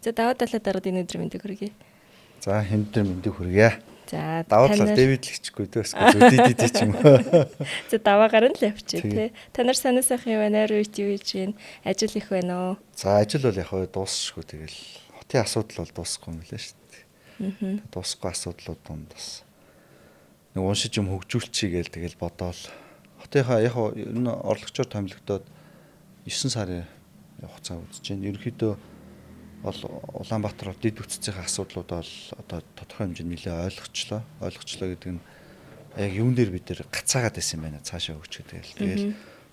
За даваа талаа дараад энэ өдрийн мэндийг хүргэе. За хэмдэр мэндийг хүргье. За даваа талаар Дэвид л хичихгүй дөөс зүдэд идэж юм. За даваагаар нь л явчих тий. Та нар санаа сайхан юу байна? Арай юу хийж байна? Ажил их байна уу? За ажил бол яг дуусчихгүй тэгэл хотын асуудал бол дуусахгүй юм лээ шүү дээ. Дуусахгүй асуудлууд донд бас нэг уншиж юм хөгжүүлчихье гээл тэгэл бодоол. Хотынхаа яг ер нь орлогчоор томилогдоод 9 сарын хугацаа үзэж байна. Ерөнхийдөө бол Улаанбаатар дид үтцийн асуудлууд бол одоо тодорхой хэмжээнд нэлээд ойлгочлоо гэдэг нь яг юун дээр бид нэр гацаагаад байсан байна цаашаа өгч гэдэг. Тэгэл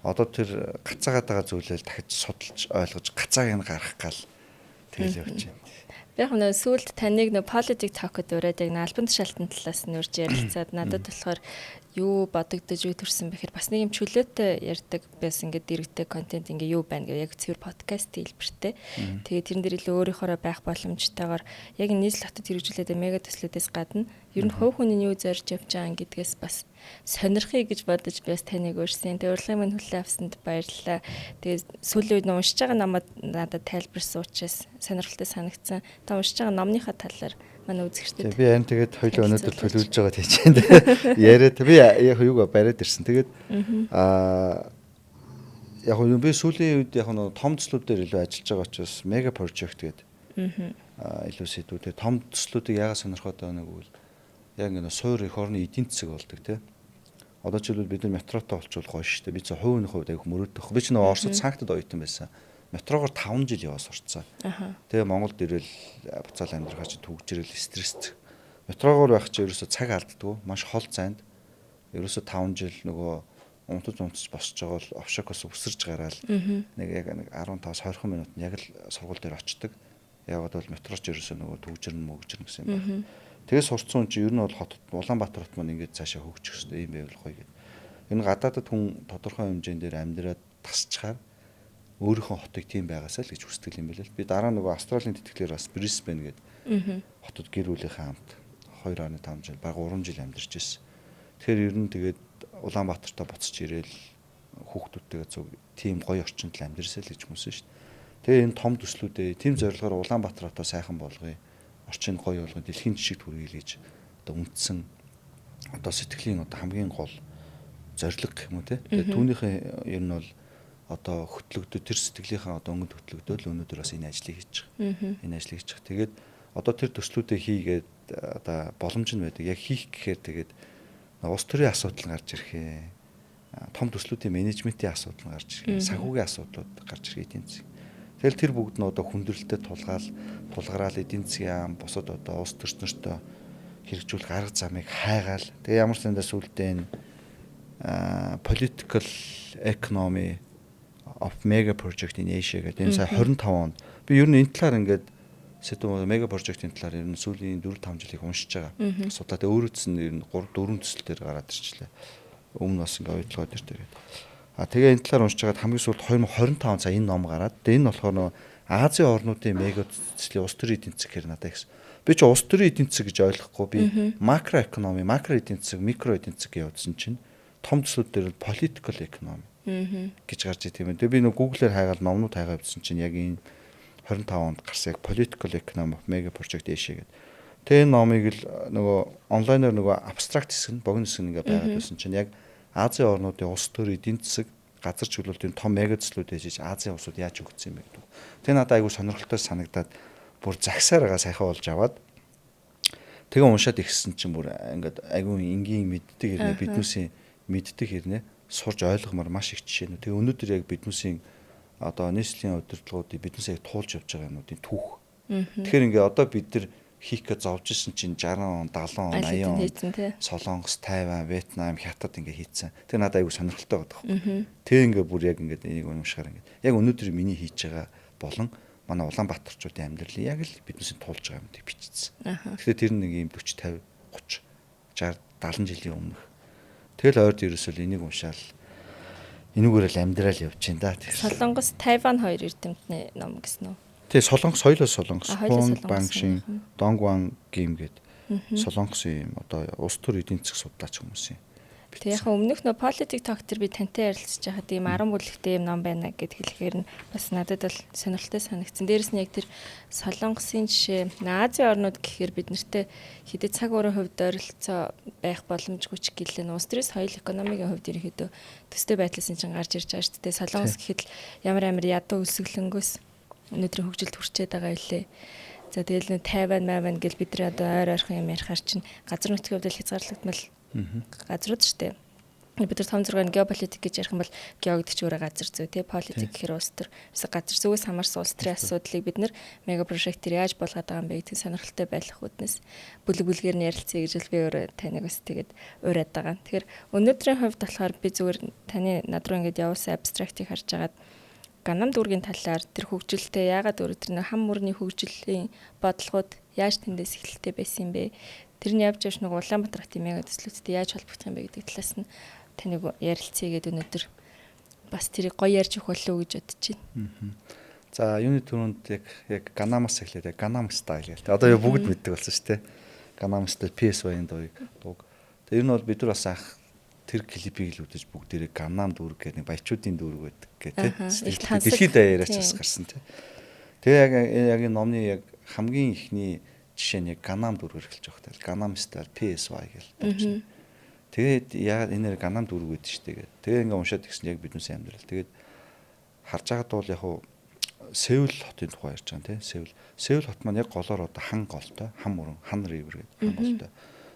одоо тэр гацаагаад байгаа зүйлээ дахиж судалж ойлгож гацааг нь гаргах гал тэгэл явж байна. Би яг нөө сүүлд таныг нөө политик токод ураад яг альбан тушаалтан талаас нь урьж ярилцаад надад болохоор юу бодогдож юу төрсэн бэхээр бас нэг юм чөлөөтэй ярьдаг байсан ингээд дэрэгтэй контент ингээ юу байна гэх яг цэвэр подкаст хэлбэртэй. Тэгээд тэрэн дээр илүү өөрийнхоороо байх боломжтойгоор яг нийслэл хотод хэрэгжүүлээд мега төслүүдээс гадна ер нь хувь хүний юу зорж явж байгаа гэдгээс бас сонирхъя гэж бодож би бас таныг урьсан. Тэгээд урилгын минь хүлээн авсанд баярлалаа. Тэгээд сүүлийн үед уншиж байгаа намайг надад тайлбарсан учраас сонирхолтой санагдсан. Та уншиж байгаа номныхаа талаар манай үзэгчдэд. Би харин тэгээд хоёул өнөөдөр төлөвлөж байгаа тийч энэ. Яриад би яг юугаа бариад ирсэн. Тэгээд яг би сүүлийн үед яг нэг том төслүүдээр илүү ажиллаж байгаа учраас мега project гэдэг. Илүү сэдвүүдээ том төслүүдийг яагаад сонирхоод байгаа нэг үл яг нэг суур их орны эдийн засаг болдог тий. Одоо ч бид нар метротой олчвол гоё шүү дээ. Би зөв хувийн хувьд айх мөрөөдөх. Би ч нэг Оросд цаагдад оюутан байсан. Метрогоор 5 жил яваа сурцсан. Тэгээ Монголд ирэл буцаал амьдрахаа чи түгжирэл стресстэй. Метрогоор байх чи ерөөсө цаг алддгүй. Маш хол зайд. Ерөөсө 5 жил нөгөө унтаж босч байгаа бол овшокос өсөрж гараал нэг яг 15-20 минут яг л сургууль дээр очдог. Яагаад бол метроч ерөөсө нөгөө түгжирнэ гэсэн юм байна. Тэгээ сурцсан хүн чи ер нь бол хотод Улаанбаатар хот маань ингэж цаашаа хөгжих хэрэгтэй юм байвал гоё гэдэг. Энэ гадаадд хүн тодорхой хэмжээгээр амьдраад тасчаар өөрийнхөө хотыг тийм байгаасаа л гэж хүсдэг юм байна л. Би дараа нөгөө Австралийн тэтгэлээр бас Брисбен гэдэг хотод гэр бүлийнхээ хамт 2.5 жил баг 3 жил амьдарч ирсэн. Тэгэхээр ер нь тэгээд Улаанбаатартаа буцаж ирээл хүүхдүүдтэйгээ зөв тийм гоё орчинд л амьдэрсэй л гэж хүсэн шүү дээ. Тэгээ энэ том төслүүдээ тийм зорилгоор Улаанбаатар хотоо сайхан болгоё. Орчин гоё болгоо дэлхийн жишгт хүргэе гэж одоо үндсэн одоо сэтгэлийн одоо хамгийн гол зорилго гэх юм уу те. Тэгээ түүнийхээ ер нь бол одоо хөтлөгдөө тэр сэтгэлийнхаа одоо өнгөнд хөтлөгдөөл өнөөдөр бас энэ ажлыг хийж байгаа. Энэ ажлыг хийж байгаа. Тэгээд одоо тэр төслүүдээ хийгээд одоо боломж нь байдаг. Яг хийх гэхээр тэгээд улс төрийн асуудал гарч ирэхээ. Том төслүүдийн менежментийн асуудал гарч ирэхээ. Санхүүгийн асуудлууд гарч ирэхээ эдийн засаг. Тэгэл тэр бүгд нь одоо хүндрэлтэд тулгараал эдийн засгийн бусад одоо улс төрчнөртөө хэрэгжүүлэх арга замыг хайгаал. Тэгээ ямар ч сандаа сүултээ энэ political economy of mega project in Asia гэдэг энэ сая 25 онд би ер нь энэ талаар ингээд сэдв мега project-ийн талаар ер нь сүүлийн 4-5 жилийг уншиж байгаа. Судлаа тэгээ өөрөөс нь ер нь 3-4 төсөл дээр гараад ирчлээ. Өмнө бас ингээд ойлгоод ирдэг. Тэгээ энэ талаар уншиж байгаад хамгийн сүүлд 2025 он энэ ном гараад тэгээ энэ болохоор нөгөө Азийн орнуудын мега төслийн улс төрийн эдийн засаг хэрэг надад ихс. Би ч улс төрийн эдийн засаг гэж ойлгохгүй би макро экономи, макро эдийн засаг, микро эдийн засаг явуулсан чинь том төслүүд дээр political economy гэж гарч ирэх юм. Тэгээ би нөгөө Google-ээр хайгаад номнууд хайгаа бичсэн чинь яг энэ 25 онд гарсан яг political economy of mega project Asia гэдэг. Тэгээ энэ номыг л нөгөө онлайнаар нөгөө абстракт хэсэг нь богино хэсэг ингээ байгаад байсан чинь яг Азийн орнуудын улс төрийн эдийн засаг газар чиглэлтийн том мега төслүүд ээж Азийн улсууд яаж өгсөн юм бэ гэдэг. Тэгээ надад айгүй сонирхолтой санагдаад бүр загсаараа сайхан болж аваад тэгээ уншаад ихсэн чинь бүр ингээд айгүй энгийн мэддэг хэрнээ биднүүсийн мэддэг хэрнээ сурж ойлгомоор маш их жишээнүүд. Тэгээ өнөөдөр яг биднүүсийн одоо нийслэлийн удирдлагуудыг биднээс яг туулж явж байгаа юмнуудын түүх. Тэгэхээр ингээ одоо бид нар хийх гэж зовж исэн чинь 60 он, 70 он, 80 он Солонгос, Тайван, Вьетнам, Хятад ингээ хийцэн. Тэгээ надад аюу сонирхолтой байдаг. Тэгээ ингээ бүр яг ингээ энийг уншихаар ингээ. Яг өнөөдөр миний хийж байгаа болон манай Улаанбаатарчуудын амьдралыг яг л биднээс туулж байгаа юмыг бичсэн. Тэгэхээр тэр нэг юм 40, 50, 30, 60, 70 жилийн өмнөх. Тэгэл ойрд ерөөсөө энийг уншаал энүүгээр л амьдрал явж байна да. Солонгос, Тайван хоёр эрдэмтний ном гэсэн үү? Тэгээ Солонгос соёлоо Солонгос, Банкшин, Донгван гим гээд Солонгосын одоо улс төр эдийн засаг судлаач хүмүүс юм. Тэгээ яхаа өмнөх нөө политик ток төр би тантай ярилцж байхад ийм 10 бүлэгтэй юм ном байна гэд хэлэхээр нь бас надад бол сонирхолтой санагдсан. Дээрэс нь яг тэр Солонгосын жишээ Азийн орнууд гэхээр бид нартэй хэдий цаг уурын хувьд ойролцоо байх боломжгүй ч гэлээ улс төрийн соёл экономикийн хувьд ерөнхийдөө төстэй байдлаас энэ чинь гарч ирж байгаа шүү дээ. Солонгос гэхэд л ямар ядуу өсөглөнгөөс өнөөдрийн хөгжилд хүрчээд байгаа илээ. За тэгэл нэг Тайван маван гэл бид нар одоо ойр ойрхон юм ярихаар чинь газар нутгийн хувьд хязгаарлагдмал газрууд шүү дээ. Бид нар том зургийн геополитик гэж ярих юм бол гео гэдэг чинь өөрөө газар зүй тий политик гэхээр улс төр газар зүйс хамаарсан улс төрийн асуудлыг бид нар мега прожектээр яаж болгоод байгаа юм бэ гэдэг сонирхолтой байх үднэс бүлэг бүлгээр нь ярилцъя гэж л би өөрөө таныг бас тэгээд ураад байгаа. Тэгэхээр өнөөдрийн хувьд болохоор би зүгээр таны над руу ингэж явуулсан абстрактыг харж агаад Ганам дүүргийн талаар тэр хөгжилтэй яагаад өөрөө тэр хам мөрний хөгжлийн бодлогод яаж тэндээс эхэлтэй байсан юм бэ? Тэрний явж явж нэг Улаанбаатар хотын мега төслүүдтэй яаж холбогдох юм бэ гэдэг талаас нь таныг ярилцъя гэдэг өнөөдөр бас тэрийг гоё ярьж өгөх болов уу гэж бодож байна. За юуны түрүүнд яг Ганамаас эхлээд Ганам стайл гээл. Одоо яг бүгд мэддэг болсон шүү дээ. Ганам стайл PSY-ын дууг. Тэр нь бол бид нар бас анх тэр клипийг л үзэж бүгдээрээ Ганам дүүрэг гэх нэг баячуудын дүүрэг байдаг гэх тээ. Дэлхийд даяараач бас гарсан тээ. Тэгээ яг энэ номны яг хамгийн ихний жишээ нь яг Ганам дүүргээр эхэлж байгаа тээ. Ганам стайл PSY гэл байна. Тэгээд яг энэ Ганам дүүрэг байдаг шүү дээ. Тэгээ ингээ уншаад ирсэн яг биднээс амьдрал. Тэгээд харж байгаад бол яг хуу Сеул хотын тухай ярьж байгаа тийм Сеул хот маань яг голоор одоо хан голтой хам мөрөн хан ривер гэдэг хан голтой.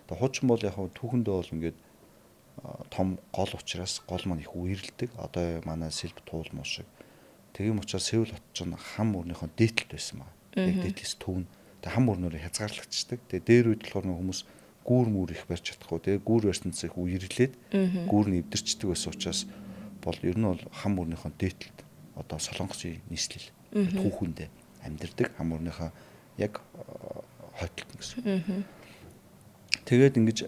Тэгээ хуучин бол яг хуу түүхэндээ бол ингээд том гол учраас гол маань их үерэлдэг. Одоо манай сэлб туулмуу шиг. Тийм учраас Сеул хот ч хам мөрнийхөө дээдлэлт байсан байна. Яг дээдлээс төвн. Тэгээ хам мөрнөөр хязгаарлагдчихдаг. Тэгээ дээр үед болохоор хүмүүс гүүр мүр их барьж чадахгүй. Тэгээ гүүр барьснаас их үерлээд гүүр нь эвдэрчдэг байсан учраас бол ер нь бол хам мөрнийхөө дээдлэлт одоо Солонгосын нийслэл түүхэндээ амьдэрдэг хам мөрнийхөө яг хойтлол гэсэн. Тэгээд ингэж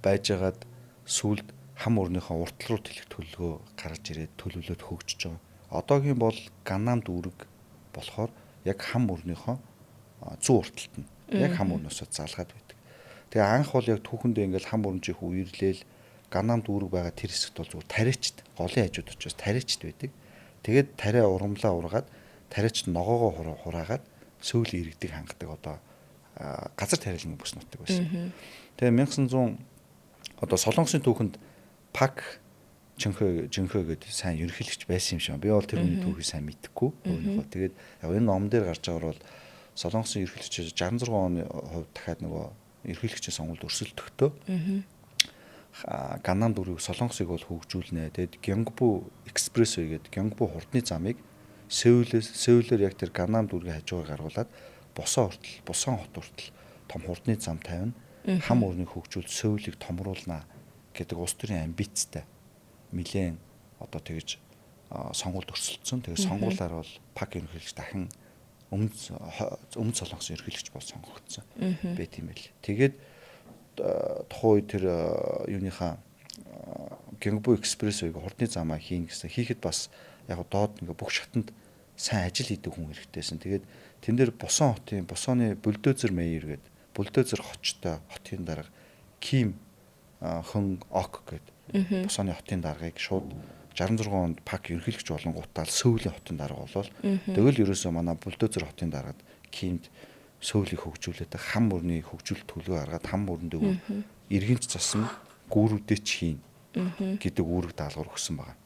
байжгаад сүүлд хам өрнийхөө уртл руу тэлэх төлөвлөгөө гаргаж ирээд төлөвлөлөд хөгжиж байгаа. Одоогийн бол Ганам дүүрэг болохоор яг хам өрнийхөө зүүн урталт нь яг хам өрнөөсөө залгаад байдаг. Тэгээ анх бол яг түүхэндээ ингээл хам өрнжих үерлээл Ганам дүүрэг байгаа тэр хэсэгт бол зүгээр тариачд голын хажууд учраас тариачд байдаг. Тэгээд тариа урамлаа ургаад тариачд ногоогоо хураагаад сөүлийн иргэдэг хангадаг одоо газар тариалан бүс нутаг байсан. Тэгээ 1900 одоо Солонгосын түүхэнд Пак Жинхэ гэдэг сайн ерөнхийлөгч байсан юм шиг. Би бол тэр хүний түүхийг сайн мэдэхгүй. Өөрийнхөө тэгээд яг энэ ном дээр гарч байгаа бол Солонгосын ерөнхийлөгч 66 оны хувьд дахиад нөгөө ерөнхийлөгчийн сонгуульд өрсөлдөхтөө Ганам дүүрэг Солонгосыг бол хөгжүүлнэ. Тэгээд Гёнгбу экспрессвей гэдэг Гёнгбу хурдны замыг Сеулээр яг тэр Ганам дүүргийн хажуугаар гаргуулад Босон хот хүртэл том хурдны зам тавина. Хам өрнийг хөгжүүл Сеулийг томруулна гэдэг улс төрийн амбицтай нэлээд одоо тэгж сонгуульд өрсөлдсөн. Тэгээд сонгуулиар бол Пак ерөнхийлөгч дахин өмнө Солонгосын ерөнхийлөгч бол сонгогдсон. Бэ тийм ээ. Тэгээд тухайн үед тэр юуныхаа Гёнгбу экспрессвейг хурдны замаа хийн гэсэн хийхэд бас яг доод ингээ бүх шатанд сайн ажил хийдэг хүн хэрэгтэйсэн. Тэгээд тэн дээр Босооны бульдозер мэйер гэдэг бульдозер хочтой хотын дарга Ким Хон Ок гэдэг Босооны хотын даргыг шууд 66 онд Пак ерөнхийлөгч болон гутаал Сеулийн хотын дарга болол тэгэл ерөөсөө манай бульдозер хотын даргад Кимд Сеулийг хөгжүүлээд хам мөрний хөгжүүлэлт төлөв гаргаад хам мөрөндөө эргэнч цасан гүүрүүдээ хийн гэдэг үүрэг даалгавар өгсөн байна.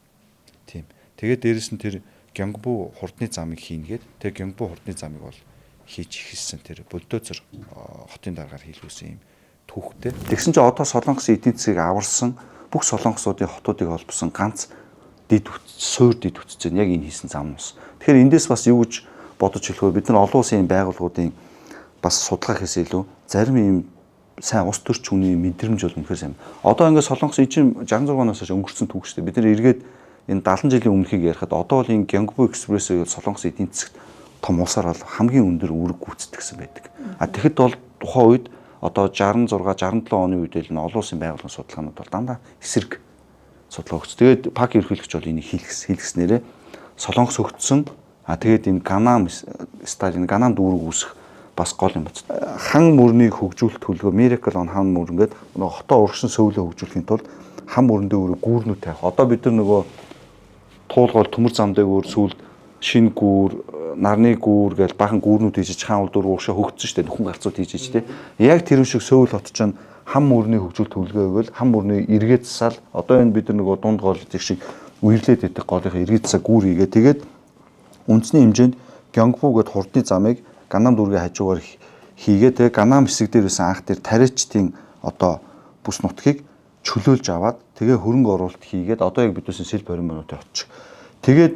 Тийм. Тэгээд дээрэс нь тэр Гёнгбу хурдны замыг хийнгээд тэр Гёнгбу хурдны замыг бол хийж ихэлсэн тэр бульдозер хотын даргаар хийлгүүлсэн юм түүхтэй. Тэгсэн чинь одоо Солонгосын эдийн засгийг аварсан бүх солонгосуудын хотуудыг холбосон ганц суур дэд үтцэж яг энэ хийсэн зам ус. Тэгэхээр эндээс бас юу гэж бодож хэлэх вэ? Бид нар олон улсын байгууллагуудын бас судалгаа хийсэн илүү зарим юм сайн ус төрч хүний мэдрэмж бол үнэхээр сайн. Одоо ингээд Солонгос чинь 66 оноос хойш өнгөрсөн түүх шүү дээ. Бид нар эргээд энэ 70 жилийн өмнөхийг ярихад одоо бол энэ Гёнгбу экспрессвей бол Солонгос эдийн засагт том улсаар бол хамгийн өндөр үүрэг гүйцэтгэсэн байдаг. Тэгэхэд бол тухайн үед одоо 66 67 оны үед л олон улсын байгууллагын судалгаанууд бол дандаа эсрэг судалгаа өгч. Тэгээд Пак ерөнхийлөгч бол энийг хийлгэснээрээ Солонгос өгдсөн. Тэгээд энэ Ганам стайл энэ Ганам дүүрэг үүсэх бас гол юм байна. Хан мөрнийг хөгжүүлэх төлөвлөгөө Miracle on хан мөр ингээд хотоо урагшин Сеулээ хөгжүүлэхийн тулд хам өрөндөө өөр гүүрнүүд тавих. Одоо бид нар нөгөө туулгал төмөр зам дээгүүр сүүл шин гүүр, нарны гүүр гэж бахан гүүрнүүд хийж хаан улдуур уушаа хөгцсөн шүү дээ. Нөхөн гарцууд хийж дээ. Яг тэр шиг Сөүл хот чинь хам өрний хөгжүүл төлгөө өгөөл хам өрний эргээд засаал одоо энэ бид нар нөгөө дунд гол гэх шиг үерлээд идэх голынхаа эргээд засаа гүүр хийгээ. Тэгээд үндэсний хэмжээнд Гёнгбу гээд хурдны замыг Ганнам дүүргийн хажуугаар хийгээ. Тэгээ Ганнам хэсэг дээр байсан анх тэр тариачдын одоо бүс нутгийг чөлөөлж аваад тэгээ хөрөнгө оруулалт хийгээд одоо яг биднээс сэл боримонууд очиж. Тэгээд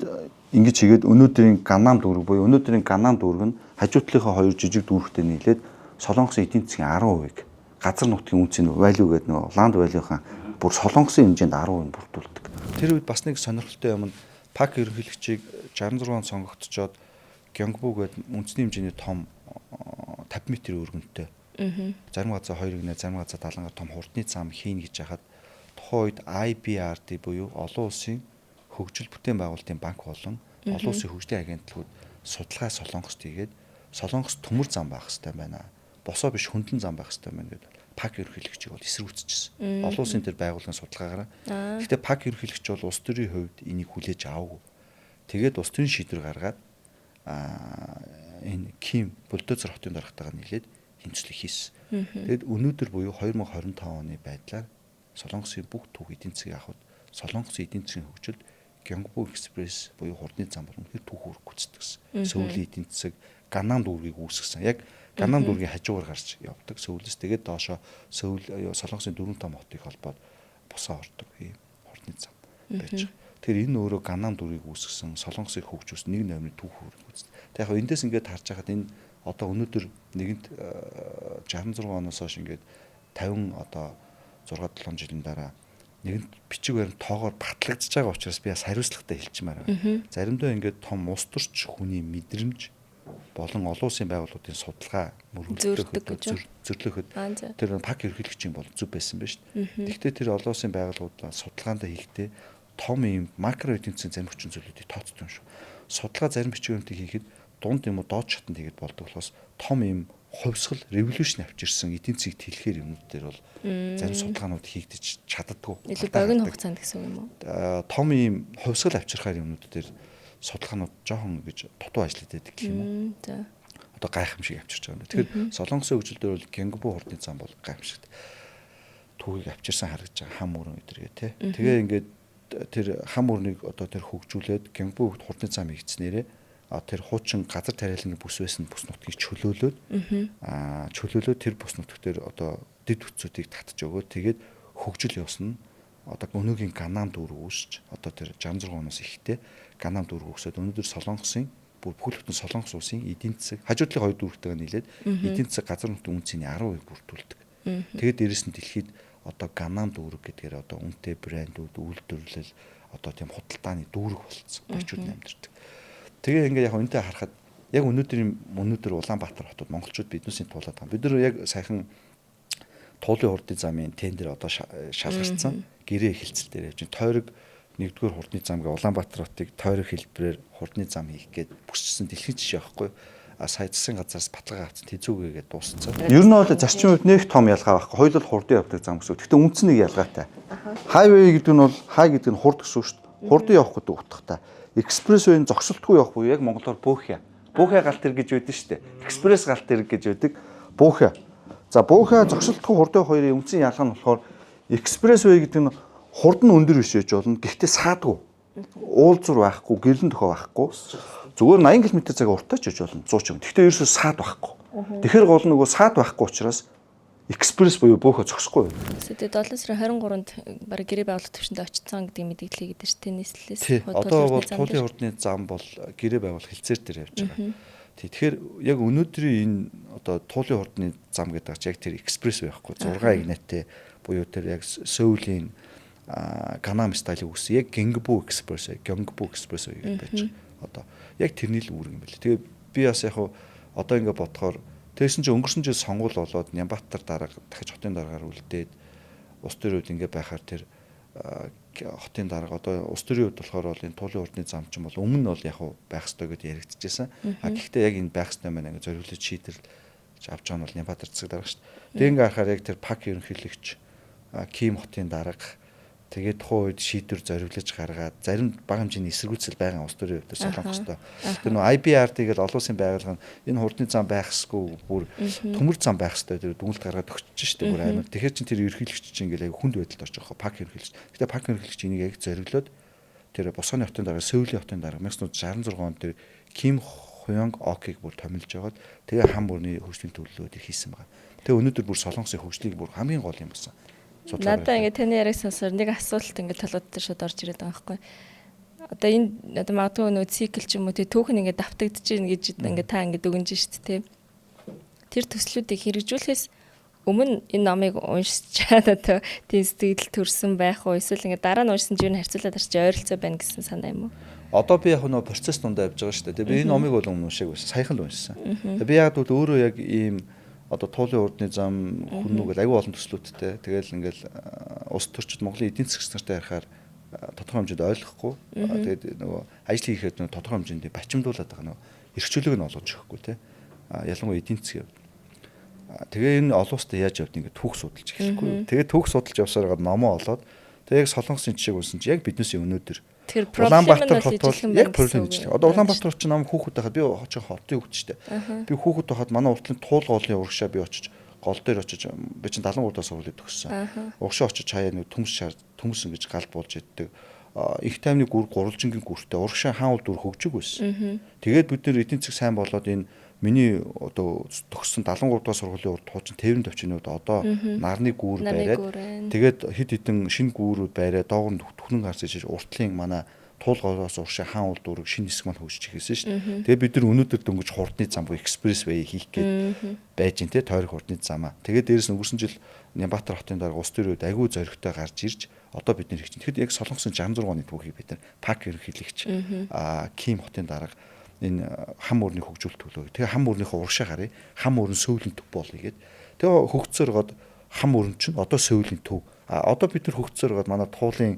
ингэж хийгээд өнөөдрийн Ганнам дүүрэг буюу өнөөдрийн Ганнам дүүрэг нь хажуутлынхаа хоёр жижиг дүүрэгтэй нийлээд Солонгосын эдийн засгийн 10% газар нутгийн үнцийн value гэдэг нөгөө land value-ийн бүр Солонгосын хэмжээнд 10% бүрдүүлдэг. Тэр үед бас нэг сонирхолтой юм нь ПАК ерөнхийлөгчийг 66 онд сонгогдсоод Гёнгбу гэдэг үндэсний хэмжээний том 50 м өргөнтэй. Зарим газар 2 гинэ, зарим газар 70 том хурдны зам хийн гэж хахад тухайн үед IBRD буюу олон улсын хөгжил бүтээн байгуулалтын банк болон олон улсын хөгжлийн агентлагууд судалгаа Солонгост хийгээд Солонгос төмөр зам байх хэрэгтэй байна. Босоо биш хөндлөн зам байх хэрэгтэй байна гэдэг ПАК ерөнхийлөгчийг бол эсэргүүцчихсэн. Олон улсын тэр байгууллагын судалгаагаараа. Гэхдээ ПАК ерөнхийлөгч бол улс төрийн хувьд энийг хүлээж аваагүй. Тэгээд улс төрийн шийдвэр гаргаад энэ Ким бульдозер хотын дарагтайгаа нийлээд хэмжлэг хийсэн. Тэгэд өнөөдөр буюу 2025 оны байдлаар Солонгосын бүх төв эдийн засгийн ахуйд Солонгосын эдийн засгийн хөгжилд Гёнгбу экспресс буюу хурдны зам бол үнэхээр түүх хүрэх гүйцэтгэсэн. Сөүлийн эдийн засаг Ганнам дүүргийг үүсгэсэн. Яг Ганнам дүүргийн хажуугаар гарч явдаг Сөүлээс тэгээд доошоо Сөүл Солонгосын дөрвөн том хотыг холбоод босоо ордог ийм хурдны зам байж байгаа. Тэгэхээр энэ өөрөө Ганнам дүүргийг үүсгэсэн Солонгосыг хөгжүүлсэн нэг номерын түүх хүрэх гүйцэтгэсэн. Тэгээд яг эндээс ингээд харж байхад энэ одоо өнөөдөр нэгэнт 66 оноос хойш ингээд 50 одоо 6-7 жилийн дараа нэгэнт бичиг баримт тоогоор батлагдж байгаа учраас би бас хариуцлагатай хэлчмээр байна. Заримдаа ингээд том улс төрч хүний мэдрэмж болон олон улсын байгууллагуудын судалгаа мөргөлдөх зөвлөхөд тэр ПАК ерөнхийлөгчийн бол зүв байсан ба шүү дээ. Гэхдээ тэр олон улсын байгууллагууд судалгаандаа хийхдээ том ийм макро эдийн засгийн зарим хүчин зүйлүүдийг тооцдог юм шүү. Судалгаа зарим бичиг баримтыг хийхэд дунд юм уу доод шатанд хийгээд болдог болохоос том ийм хувьсгал революшн авчирсан эдийн засгийг тэлэхээр юмнууд дээр бол зарим судалгаанууд хийгдэж чаддаггүй. Илүү богино хугацаанд гэсэн үг юм уу? Том ийм хувьсгал авчирхаар юмнууд дээр судалгаанууд жоохон гэж дутуу ажилладаг гэх юм уу? За. Одоо гайхамшиг авчирч байгаа юм. Тэгэхээр Солонгосын хөгжил дээр бол Гёнгбу хурдны зам бол гайхамшигт түүхийг авчирсан харагдаж байгаа хам өрөн өдргээ тий. Тэгээ ингээд тэр хам өрнийг одоо тэр хөгжүүлээд Гёнгбу хурдны зам хийгдснээрээ тэр хуучин газар тариалангийн бүс байсан бүс нутгийг чөлөөлөөд чөлөөлөөд тэр бүс нутг дээр одоо дэд бүтцүүдийг татж өгөөд тэгээд хөгжил явсан нь одоо өнөөгийн Ганнам дүүрэг үүсч одоо тэр 66 оноос ихтэй Ганнам дүүрэг үүсээд өнөөдөр Солонгосын бүхэл бүтэн Солонгос улсын эдийн засаг хажуудлын хоёр дүүрэгтэйгээ нийлээд эдийн засаг газар нутгийн үнцийн 10% бүрдүүлдэг. Тэгээд дээрэс нь дэлхийд одоо Ганнам дүүрэг гэдгээр одоо үнэтэй брэндүүд үйлдвэрлэл одоо тийм худалдааны дүүрэг болцсон баячууд амьдардаг. Тэгээ ингээд яг үнэтэй харахад яг өнөөдөр Улаанбаатар хотод монголчууд биднээсээ туулаад байгаа. Бид нар яг сайхан туулын хурдны замын тендер одоо шалгарсан гэрээ эхэлцэл дээр явж байна. Тойрог 1-р хурдны замыг Улаанбаатар хотыг тойрог хэлбэрээр хурдны зам хийх гээд бүсчсэн дэлхийн жишээ байхгүй. Сая засгийн газраас баталгаа авсан тэзүүгээгээд дууссан. Ер нь бол зарчим үед нэг том ялгаа байхгүй. Хоёул хурдын явдаг зам гэсэн. Гэхдээ үндс нэг ялгаатай. Хайвей гэдэг нь бол хай гэдэг нь хурд гэсэн шүү дээ. Хурдын явах гэдэг утгатай. Экспрессвейн зогсолтгүй явах буюу яг монголоор буухя. Буухя галт хэрэг гэж байдаг шүү дээ. Экспресс галт хэрэг гэж байдаг. Буухя. За буухя зогсолтгүй хурдын хоёрын үндсэн ялгаа нь болохоор экспрессвей гэдэг нь хурд нь өндөр биш байж болно. Гэхдээ саадгүй. Уулзур байхгүй, гэрлэн тохоо байхгүй. Зүгээр 80 км/цаг уртаач гэж болно 100 ч юм. Гэхдээ ерөөсөө саад байхгүй. Тэгэхээр гол нөгөө саад байхгүй учраас экспресс буюу буухаа зогсохгүй. Тэгээд 7 сарын 23-нд баг гэрээ байгуулалт төвшөнд очсон гэдэг мэдээлэл гэдэг чинь нийслэлээс одоо бол туулын хурдны зам бол гэрээ байгуулах хэлцээр дээр явж байгаа. Тэгэхээр яг өнөөдрийн энэ одоо туулын хурдны зам гэдэг чинь яг тэр экспресс байхгүй 6 игнаттэй буюу тэр яг Сөүлийн Ганнам стайлыг үүссэн яг Гёнгбу экспресс гэж байж одоо яг тэрний л үүрэг юм байна. Тэгээ би бас яг одоо ингэ бодохоор тэгсэн чинь өнгөрсөн жил сонгуул болоод Нямбатар дарга дахиж хотын дараагаар үлдээд улс төрийн үед ингэ байхаар тэр хотын дарга одоо улс төрийн үед болохоор бол энэ туулын хурдны зам ч юм бол өмнө нь бол яг байх ёстой гэдээ яригдчихсэн. Гэхдээ яг энэ байх ёстой мэн ингэ зориулж шийдэлж авч байгаа нь бол Нямбатар засаг дарга шүү дээ. Тэгээ ингэ харахаар яг тэр ПАК ерөнхийлөгч Ким хотын дарга Тэгээд тухайн үед шийдвэр зориглож гаргаад зарим бага хэмжээний эсэргүүцэл байгаа улс төрийн хувьд солонгох хэрэгтэй. Тэр нөө IBRD гэдэг олон улсын байгууллага нь энэ хурдны зам байх ёсгүй бүр төмөр зам байх ёстой тэр дүгнэлт гаргаад өгч штеп бүр амар. Тэгэхээр чин тэр ерөнхийлөгч чинь ингээл яг хүнд байдалд орж байгаа пак ерөнхийлөгч. Гэтэ пак ерөнхийлөгч энийг яг зориглоод тэр Босгоны хотын дараа Сөүлийн хотын дараа 1966 онд тэр Ким Хёнг Окыг бүр томилж байгаад тэгээ хам бүрний хөгжлийн төлөвлөгөөд хийсэн байгаа. Тэгээ өнөөдөр бүр солонгосын хөгжлийг бүр хамгийн гол юм болсон. Надаа ингээд таны яриг сонсоор нэг асуулт ингээд толгойд дээр шууд орж ирээд байгаа байхгүй. Одоо энэ одоо магадгүй нөө цикл ч юм уу тий түүх нь ингээд давтагдж ийн гэж ингээд та ингээд дүгнэж шít тий. Тэр төслүүдийг хэрэгжүүлэхээс өмнө энэ номыг уншичаад одоо тийм сэтгэл төрсэн байх уу эсвэл ингээд дараа нь уншсан чинь харьцуулаад арч ойролцоо байна гэсэн санаа юм уу? Одоо би яг нөө процесс дундаа явж байгаа шүү дээ. Би энэ номыг бол өмнө уншаагүй байсан. Саяхан л уншсан. Би яг өөрөө яг ийм одоо туулын урдны зам хүннүүгэл аюу олон төслүүдтэй. Тэгэл ингээл улс төрчид Монголын эдийн засгийн нартай ярихаар тодорхой хэмжээнд ойлгохгүй. Тэгээд нөгөө ажил хийхэд нөгөө тодорхой хэмжээнд бачимдуулаад байгаа нөгөө эрхчлөлөг нь олгож өгөхгүй те. Ялангуяа эдийн засгийн. Тэгээ энэ олон улстай яаж явд ингээд түүх судалж эхлэхгүй. Тэгээ түүх судалж явсаар гад номоо олоод тэгээ яг солонгосын жишээг унсан чи яг биднээс өнөөдөр тэр Улаанбаатар хот бол яг проблем гэж. Одоо Улаанбаатар ч нам хүүхэд байхад би очиж хотын хүүхэд штэ. Би хүүхэд байхад манай уртлын туул голын урагшаа би очиж гол дээр очиж би чинь 73-аас сургуулийг төгссөн. Урагшаа очиж хаяа нэг төмс ингэж гал болж иддэг. Их таймны гүр гурвалжингийн гүртээ урагшаа хаан ул дүр хөгжиг байсан. Тэгээд бид нэр эдийн засаг сайн болоод энэ миний одоо төгссөн 73-аас сургуулийн урд хуучин тээврийн төвчнүүд одоо нарны гүүр бариад тэгээд хэд хэдэн шинэ гүүрүүд бариад доогор түхнэн гарч иж уртлын манай туулгоороос уршаа хаан ул дүүрэг шинэ хэсэг маань хөгжиж ирсэн шүү дээ. Тэгээд бид нар өнөөдөр дөнгөж хурдны зам буюу экспрессвей хийх гээд байж ин тэ тойрог хурдны замаа. Тэгээд дээрэс нь өнгөрсөн жил Нямбатар хотын дараа улс төрийн үед агүй зоригтой гарч ирж одоо бид нар хийж. Тэгэхэд яг солонгосын 66 оны түүхийг бид нар пак ерөнхийлөгч Ким хотын дараа энэ хам уурны хөгжүүлэлт төлөө. Тэгээ хам уурныхоо урагшаа гарыг хам уурын сөүлийн төв болгоё гэд. Тэгээ хөгцөөр гоод хам уурн чинь одоо сөүлийн төв. Одоо бид нар хөгцөөр гоод манай туулын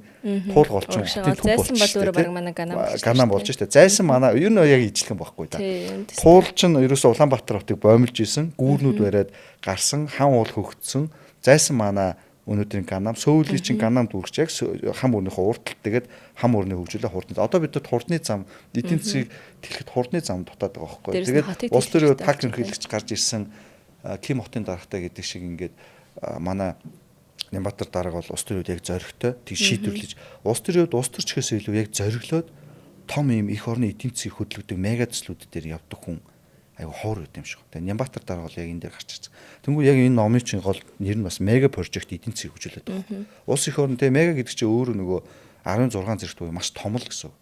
туул голчин төв зайсан бол өөрөө баг манай ганам болж штэ. Зайсан манай ер нь яг ижилхэн байхгүй да. Туул чинь ерөөсөө Улаанбаатар хотыг боомлж исэн, гүүрнүүд бариад гарсан, хан уул хөгцсөн. Зайсан манай өнөөдрийн ганам сөүлийн чинь ганам дүүрч яг хам уурныхоо урталт тэгээд хам уурны хөгжүүлээ хурдны. Одоо бид нар хурдны зам эдийн засгийг тэлэхэд хурдны зам дутаад байгаа байхгүй. Тэгээд улс төрийн пак ерөнхийлөгч гарч ирсэн Ким хотын даргатай гэдэг шиг ингээд манай Нямбатар дарга бол улс төрийн яг зоригтой тэг шийдвэрлэж улс төрийн улс төрчхөөс илүү яг зориглоод том юм их орны эдийн засгийг хөдөлгдөг мега төслүүд дээр явдаг хүн айгу ховор үт юм шиг. Тэгээ Нямбатар дараа бол яг энэ дээр гарч ирсэн. Тэнгүү яг энэ номын чинь гол нэр нь бас мега прожект эдийн засгийг хөгжүүлээд байгаа. Улс их орн тэгээ мега гэдэг чинь өөрөө нөгөө 16 зэрэгт буюу маш том л гэсэн.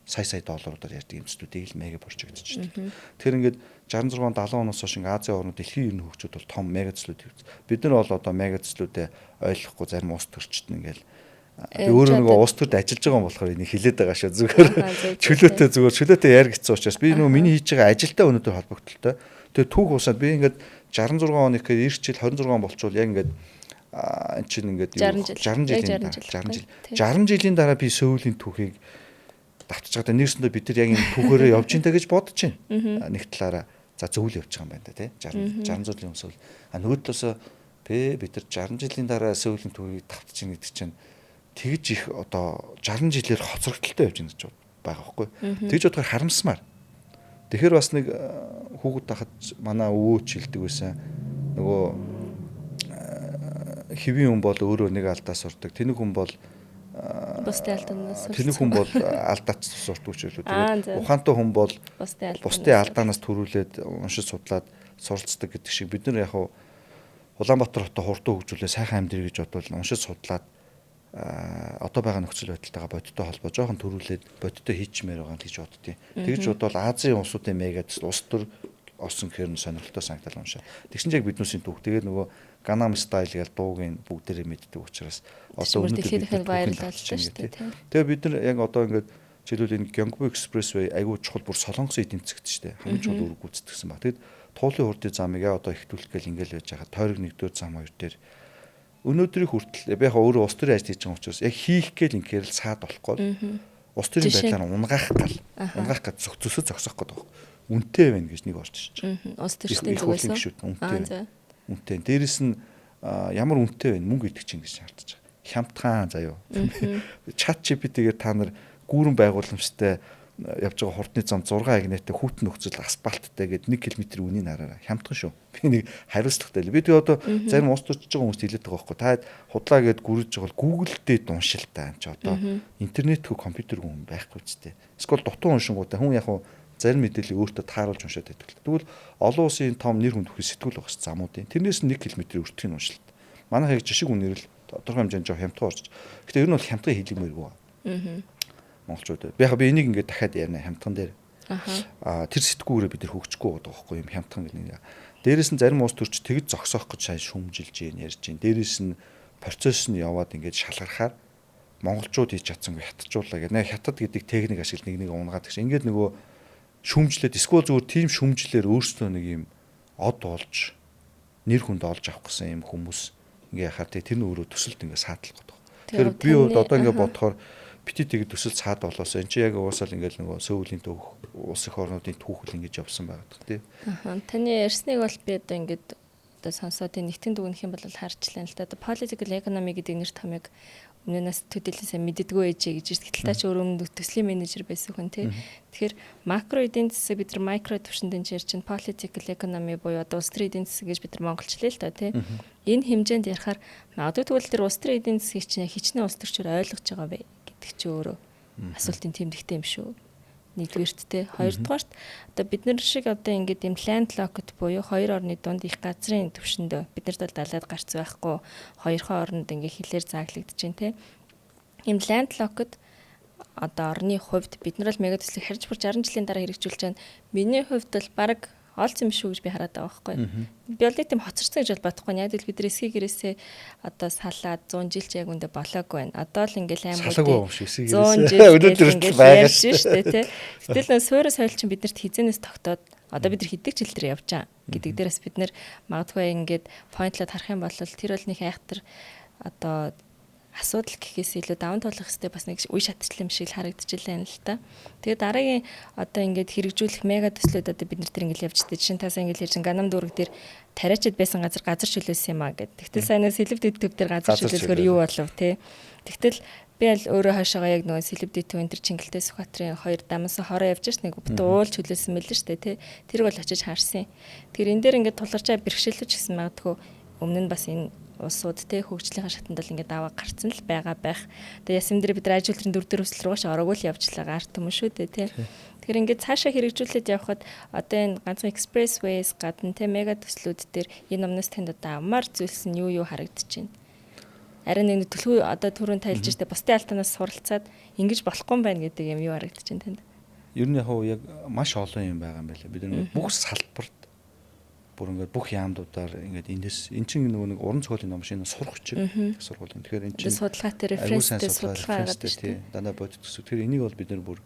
Сая долларуудаар ярьдаг эмчтүүдийг л мега прожект гэж байна. Тэгэхээр ингээд 66 70 оноос хойш Азийн орнууд дэлхийн ерөнхий хөгжүүд бол том мега төслүүд хийвч. Бид нар бол одоо мега төслүүдэд ойлгохгүй зарим улс төрчд нь ингээл би өөрөө нөгөө улс төрд ажиллаж байгаа юм болохоор энийг хэлээд байгаа шээ зүгээр чөлөөтэй яар гэсэн учраас би нөгөө миний хийж байгаа ажилтай өнөөдөр холбогдлолтой. Тэгээ түүх усаад би ингээд 66 оны гэхээр ирэх жил 26 он болчвол яг ингээд эн чинь ингээд 60 жилийн дараа би сөүлийн түүхийг давтаж байгаа. Нэрсэндээ бид нар яг энэ түүхээрээ явж ин та гэж бодож байна. Нэг талаараа за зөвл явж байгаа юм байна да тий 60 жилийн өмсөл нөгөө талаас бид нар 60 жилийн дараа сөүлийн түүхийг давтаж ин гэдэг чинь тэгж их одоо 60 жилээр хоцрогдолтой явж байгаа гэж байгаа байхгүй. Тэгж бодохоор харамсмаар. Тэгэхээр бас нэг хүүхэд тахад манай өвөөч хэлдэг байсан. Нөгөө хэвийн хүн бол өөрөө нэг алдаа сурдаг. Тэнэг хүн бол бусдын алдаанаас сурдаг. Тэнэг хүн бол алдаач сурдаг ч үлээ. Тэгээд ухаантай хүн бол бусдын алдаанаас төрүүлээд уншиж судлаад суралцдаг гэдэг шиг бид нар яг Улаанбаатар хотоо хурдан хөгжүүлээ сайхан амьдрий гэж бодвол уншиж судлаад одоо байгаа нөхцөл байдалтайгаа бодиттой холбоо жоохон төрүүлээд бодиттой хийчмээр байгаа гэж боддتي. Тэгж бодвол Азийн улсуудын мега төсөл улс төр олсон гэхээр нь сонирхолтой санагдал уншаа. Тэгсэн чиг биднүүсийн түүх. Тэгээд нөгөө Gangnam Style гэж дуугийн бүгдээрээ мэддэг учраас одоо өнөөдөр вайрал болж байна шүү дээ. Тэгээ бид нар яг одоо ингээд жишээлбэл энэ Gyeongbu Expressway айгүй чухал бүр солонгосын эдийн засгт шүү дээ. Хамгийн чухал үүрэг гүйцэтгэсэн баг. Тэгэд туулын хурдын замыг яг одоо ихтүүлэх гээл ингээл байж байгаа. Тойрог 1-р зам 2 дээр өнөөдрийн хүртэл би яг өөрөө улс төрийн ажил хийж байгаа учраас яг хийх гээл ингээр л саад болохгүй. Улс төрийн байдлаар унгаах гад зөксөсө зогсоох гэдэг байна. Үнэтэй байна гэж нэг орж ирж байгаа. Улс төрчдийн зүгээс үнэтэй. Үнэтэй. Дээрэс нь ямар үнэтэй байна мөнгө идэх чинь гэж шаардаж байгаа. хямдхан заяо. Чат GPT-гээр та нар гүүрэн байгууламжтай явж байгаа хурдны зам 6 агнетай хүүтэн нөхцөл асфальттай гээд 1 км үнийг хараараа хямдхан шүү. Би нэг хариуцлагатай л. Би тэгээ одоо зарим уус төрж байгаа хүмүүст хэлээд байгаа байхгүй. Та худлаа гээд гүрэж байгаа бол Google дээр уншилтаа чи одоо интернетгүй компьютергүй хүн байхгүй ч тийм. Эсвэл дутуу уншингуудаа хүн яг зарим мэдээллийг өөртөө тааруулж уншаад байдаг. Тэгвэл олон улсын том нэр хүнд хүрэх сэтгүүл байгаа ш замуудын. Тэрнээс 1 км өртгийн уншилт. Манайх яг жишг үнээр л тодорхой хэмжээнд жоо хямдхан орж. Гэтэ ер нь бол хямдхан хэлмээргүй. Монголчууд. Би энийг ингээд дахиад ярина хямдхан дээр. Тэр сэтгүүрээ бид нар хөгжихгүй байгаа байхгүй юм хямдхан гэх нэг. Дээрээс нь зарим уус төрч тэгж зогсоох гэж сайн шүмжилж гин ярьж гин. Дээрээс нь процесс нь яваад ингээд шалгарахаар монголчууд хийж чадсангүй хятаджуулаа гэх. Нэг хятад гэдэг техник ашиглаж нэг унгаад гэж. Ингээд нөгөө шүмжлээд эсвэл зүгээр тийм шүмжлэр өөрсдөө нэг юм од болж нэр хүнд олж авах гэсэн юм хүмүүс ингээ яхаар тэр нь өөрөө төсөлд ингээ саадлах гэдэг. Тэгэхээр би одоо ингээ бодохоор бити тэгээд төсөл цаад болоосоо эн чи яг уусаал ингээл нөгөө сөүлийн түүх улс их орнуудын түүхэл ингэж явсан байдаг тий. Таны ярьсныг бол би одоо ингээд одоо сонсоод нэгтгэн дүгнэх юм бол харчлаа л да. Одоо political economy гэдэг нэр томьёог өмнөөс төдийлэн сайн мэддэггүй ээжээ гэж ирсэн. Гэтэл та ч өөрөө төслийн менежер байсан хүн тий. Тэгэхээр макро эдийн засаг бид нар микро түвшинд дэнжээр чинь political economy буюу одоо улс төрийн эдийн засаг гэж бид нар монголчлээ л да тий. Энэ хэмжээнд ярихаар магадгүй тэгвэл тэр улс төрийн эдийн засгийг чинь хичнээн улс төрчөөр ойлгож байгаа вэ гэдэг чи өөрөө асуултын тэмдэгтэй юм шүү. Нэгдүгээрт те хоёрдугаарт одоо бид нар шиг одоо ингээд юм landlocked буюу хоёр орны дунд их газрын төвшөндөө биднэрт бол далайд гарц байхгүй хоёрхан орнд ингээд хилээр зааглагдж байна те юм landlocked одоо орны хувьд бид нар л мега төслийг харж бүр 60 жилийн дараа хэрэгжүүлж байгаа. Миний хувьд бол баг олц юм шүү гэж би хараад байгаа байхгүй. Би бол тийм хоцорсон гэж бол бодохгүй. Яг л бид нар эсхий гэрээсээ одоо салаад 100 жил ч яг үндэ болоогүй байна. Одоо л ингээл аймагуд 100 жил ингээл байгаа шүү дээ тий. Гэтэл нөө суурь соёл чинь биднэрт хизэнээс тогтоод одоо бид нар хэддэг жил дээр явж байгаа гэдэг дээрээс бид нар магадгүй ингээд поинтлоод харах юм бол тэр бол нэг айхтар одоо асуудал гэхээс илүү даван туулах хэрэгтэй бас нэг үе шатчлал юм шиг харагдчихлаа юм л та. Тэгээд дараагийн одоо ингээд хэрэгжүүлэх мега төслүүд одоо бид нар тэр ингээд явжтэй. Жишээ нь тасаа ингээд ярьж Ганам дүүрэг дээр тариачид байсан газар чөлөөсөн юм а гэд. Тэгтэл сайнаа сэлбэд төв дээр газар чөлөөлөхөр юу болов те. Тэгтэл би аль өөрөө хашаага яг нөгөө сэлбэд төв энэ төр Чингэлтэй Сүхбаатарын хоёр дамаас хороо явж ш нэг уул чөлөөсөн мэл л штэ те. Тэр бол очиж харсан. Тэгэхээр энэ дээр ингээд тулгарчаа бэрхшээлж гисэн магадгүй өмнө нь бас энэ улсууд те хөгжлийн шатанд л ингээд даваа гарцсан л байгаа байх. Тэгээ ясэм дээр бид ажил төрийн дүр дээр өсөл рүүгээ ороогүй л явжлаа арт юм шүү дээ те. Тэгэхээр ингээд цаашаа хэрэгжүүлээд явхад одоо энэ ганцхан expressways гадна те мега төслүүд дээр энэ өмнөөс танд одоо амар зүйлс нь юу харагдаж байна. Арин нэг төлхөө одоо түрүүн тайлж штэ бусдын алтанаас суралцаад ингэж болохгүй юм байна гэдэг юм юу харагдаж байна танд. Ер нь яг маш олон юм байгаа юм байна. Бид нэг бүх салбарт бүр ингээд бүх яамдуудаар ингээд эндээс эн чинь нөгөө нэг уран зохиолын ном шинэ сурах чиг сургууль. Тэгэхээр эн чинь судалгаатай референстэй судалгаа гаргаад тийм дандаа бодит төсөв. Тэгэхээр энийг бол бид нар бүр